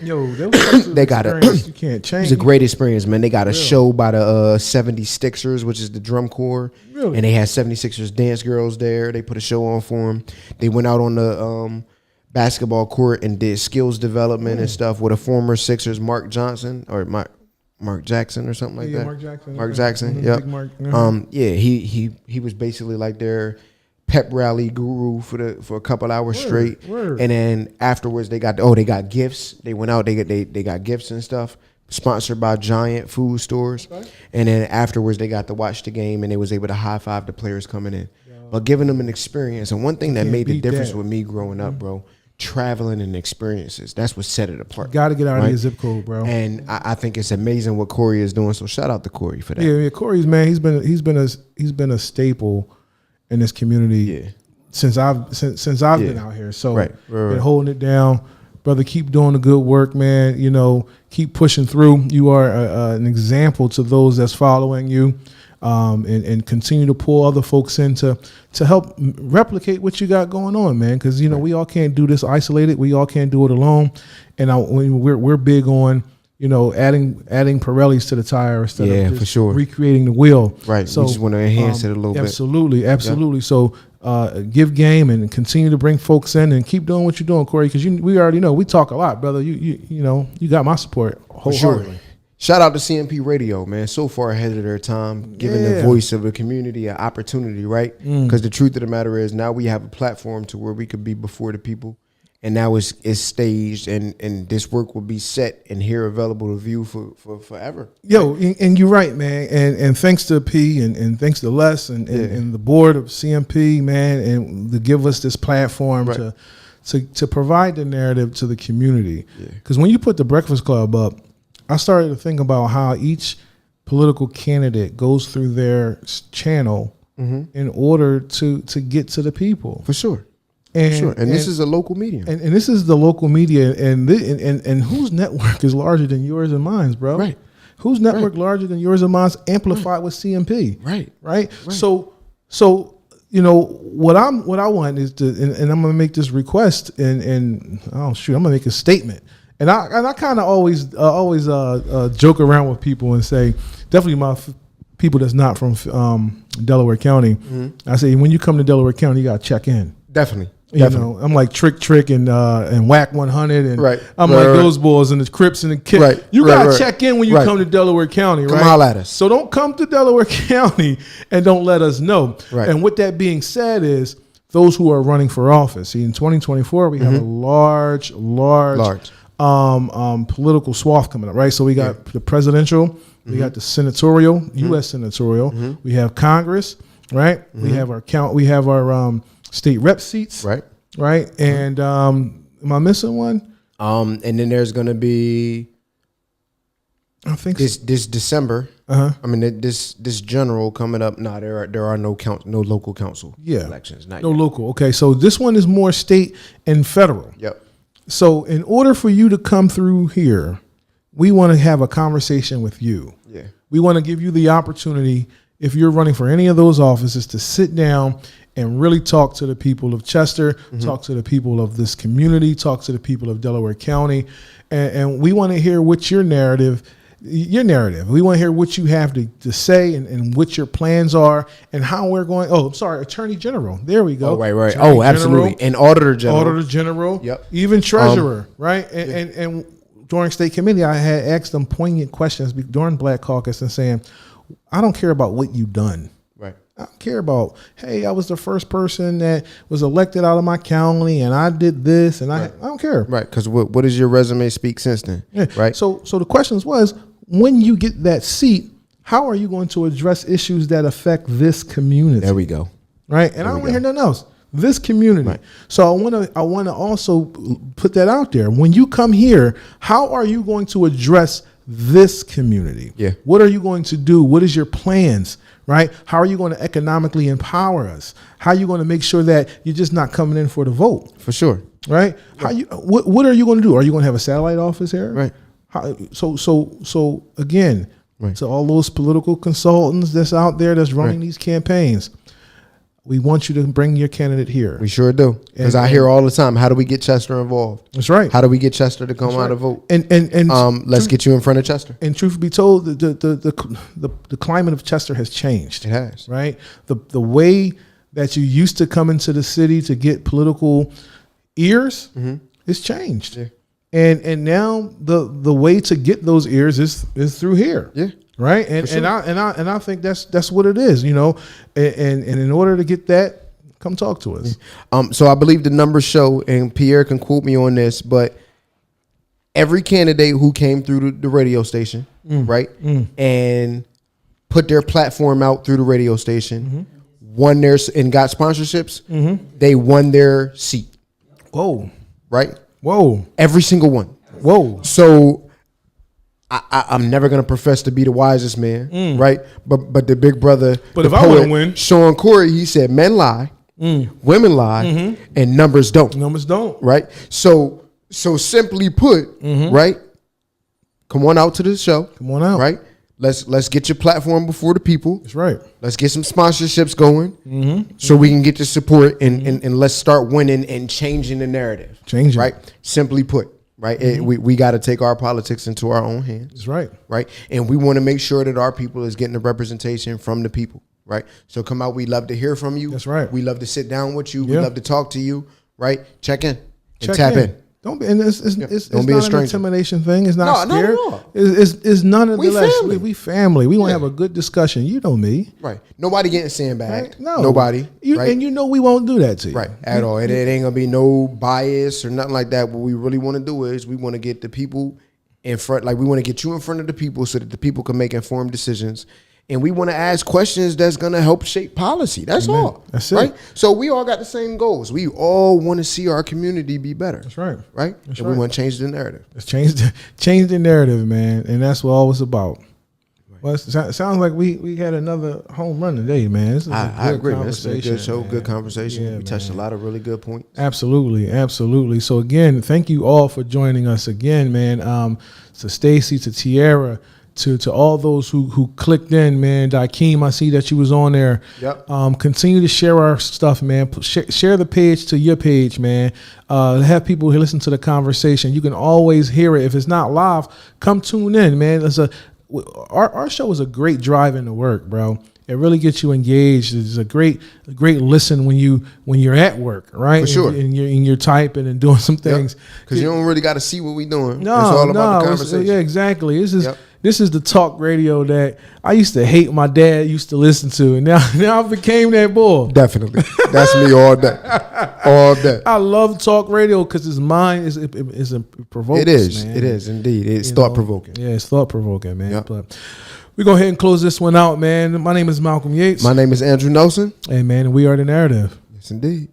Yo, they got you can't change. It was a great experience, man. They got a show by the 70 Sticksers, which is the drum corps. Really? And they had 76ers dance girls there. They put a show on for them. They went out on the basketball court and did skills development and stuff with a former Sixers, Mark Jackson or something like that. Mark Jackson. Yeah. Mark. Yeah. He was basically like their pep rally guru for a couple hours straight. And then afterwards they got gifts. They went out. They got gifts and stuff sponsored by Giant food stores. Okay. And then afterwards they got to watch the game, and they was able to high five the players coming in, but giving them an experience. And one thing that made the difference with me growing up, bro. Traveling and experiences. That's what set it apart. Got to get out of your zip code, bro. And I think it's amazing what Corey is doing. So shout out to Corey for that. Yeah, Corey's, man, he's been a staple in this community since I've been out here. So been holding it down, brother. Keep doing the good work, man. You know, keep pushing through. You are an example to those that's following you. And continue to pull other folks in to help replicate what you got going on, man. Because, you know, we all can't do this isolated. We all can't do it alone. And we're big on, you know, adding Pirellis to the tire instead of just recreating the wheel. Right. So we just want to enhance it a little bit. Absolutely. Yeah. So give game and continue to bring folks in and keep doing what you're doing, Corey. Because we already know we talk a lot, brother. You know you got my support wholeheartedly. Sure. Shout out to CMP Radio, man. So far ahead of their time, giving the voice of the community an opportunity, right? Because the truth of the matter is now we have a platform to where we could be before the people. And now it's staged, and this work will be set and here available to view for forever. Yo, and you're right, man. And thanks to P and thanks to Les and the board of CMP, man, and to give us this platform to provide the narrative to the community. Because when you put the Breakfast Club up, I started to think about how each political candidate goes through their channel in order to get to the people. For sure. And this is a local media. And this is the local media. And whose network is larger than yours and mine, bro? Right. Whose network larger than yours and mine amplified with CMP? Right. So you know what I want is to, and I'm gonna make this request, and I'm gonna make a statement. And I kind of always joke around with people and say, definitely my people that's not from Delaware County. I say, when you come to Delaware County, you got to check in. Definitely. You know, I'm like Trick and Whack 100, and I'm like those boys and the Crips and the Kids. Right. You got to check in when you come to Delaware County, right? Come holler at us. So don't come to Delaware County and don't let us know. Right. And with that being said is, those who are running for office. See, in 2024, we have a large political swath coming up, right? So we got the presidential, We got the senatorial, U.S. senatorial. We have Congress, right? We have our state rep seats, right? And am I missing one? And then there's gonna be, I think this December. I mean, this general coming up. No, there are no local council elections. Not no yet. local. Okay, so this one is more state and federal. Yep. So in order for you to come through here, we want to have a conversation with you. Yeah. We want to give you the opportunity, if you're running for any of those offices, to sit down and really talk to the people of Chester, talk to the people of this community, talk to the people of Delaware County, and we want to hear what your narrative. We want to hear what you have to say and what your plans are and how we're going. Oh, I'm sorry, Attorney General. There we go. Oh, right. Attorney Absolutely. General, And Auditor General. Auditor General. Yep. Even Treasurer, right? And during state committee, I had asked them poignant questions during Black Caucus and saying, I don't care about what you've done. Right. I don't care about, hey, I was the first person that was elected out of my county and I did this and I don't care. Right. Because what does your resume speak since then? Yeah. Right. So the questions was, when you get that seat, how are you going to address issues that affect this community? There we go. Right. And I don't want to hear nothing else. This community. Right. So I want to also put that out there. When you come here, how are you going to address this community? Yeah. What are you going to do? What is your plans? Right? How are you going to economically empower us? How are you going to make sure that you're just not coming in for the vote? For sure. Right? Yeah. What are you going to do? Are you going to have a satellite office here? Right. So again, Right. to all those political consultants that's out there that's running these campaigns, we want you to bring your candidate here. We sure do. Because I hear all the time, how do we get Chester involved? That's right. How do we get Chester to come out and vote? And Let's get you in front of Chester. And truth be told, the climate of Chester has changed. It has. Right? The way that you used to come into the city to get political ears has changed. Yeah. And now the way to get those ears is through here. Yeah. Right. And I think that's what it is, you know. And in order to get that, come talk to us. So I believe the numbers show, and Pierre can quote me on this, but every candidate who came through the radio station, right, and put their platform out through the radio station, won their and got sponsorships, they won their seat. Whoa. Right. Whoa. Every single one. Whoa. So I'm never gonna profess to be the wisest man, right? But the big brother, but the if I want to win, Sean Corey, he said men lie, women lie, and numbers don't. Numbers don't. Right. So simply put, right? Come on out to the show. Come on out. Right. Let's get your platform before the people. That's right. Let's get some sponsorships going, so we can get the support and let's start winning and changing the narrative. Changing. Right. Simply put. Right. We got to take our politics into our own hands. That's right. Right. And we want to make sure that our people is getting the representation from the people. Right. So come out. We love to hear from you. That's right. We love to sit down with you. Yeah. We love to talk to you. Right. Check in and Check tap in. Don't be, and it's Don't be a not an stranger. intimidation thing. It's not No, scared. not at all. It's none of We the less. family. We family. We want to have a good discussion. You know me. Right. Nobody getting sandbagged. Right? No. Nobody. Right. And you know we won't do that to you. Right, at all. It ain't gonna be no bias or nothing like that. What we really want to do is we want to get the people in front, like we want to get you in front of the people so that the people can make informed decisions. And we want to ask questions that's gonna help shape policy. That's all. That's it. Right? So we all got the same goals. We all want to see our community be better. That's right. Right? That's and right. we want to change the narrative. Let's change the narrative, man. And that's what all it's about. Well, it sounds like we had another home run today, man. This is I agree, man. It's been a good show, man. good conversation. Yeah, we touched a lot of really good points. Absolutely. So again, thank you all for joining us again, man. To Stacy, to Tierra, to all those who clicked in, man. Dakeem, I see that you was on there. Yep. Continue to share our stuff, man. Share the page to your page, man. Have people who listen to the conversation. You can always hear it. If it's not live, come tune in, man. Our show is a great drive into work, bro. It really gets you engaged. It's a great listen when you're at work, right? For sure. And you're typing and doing some things. Because you don't really got to see what we doing. No, it's all about the conversation. Yeah, exactly. this is the talk radio that I used to hate. My dad used to listen to, and now I became that boy. Definitely. That's me all day. All day. I love talk radio because his mind is provoking. It is. Man. It is indeed. It's You know? thought provoking. Yeah, it's thought provoking, man. Yep. But we go ahead and close this one out, man. My name is Malcolm Yates. My name is Andrew Nelson. Hey, man, and we are The Narrative. Yes, indeed.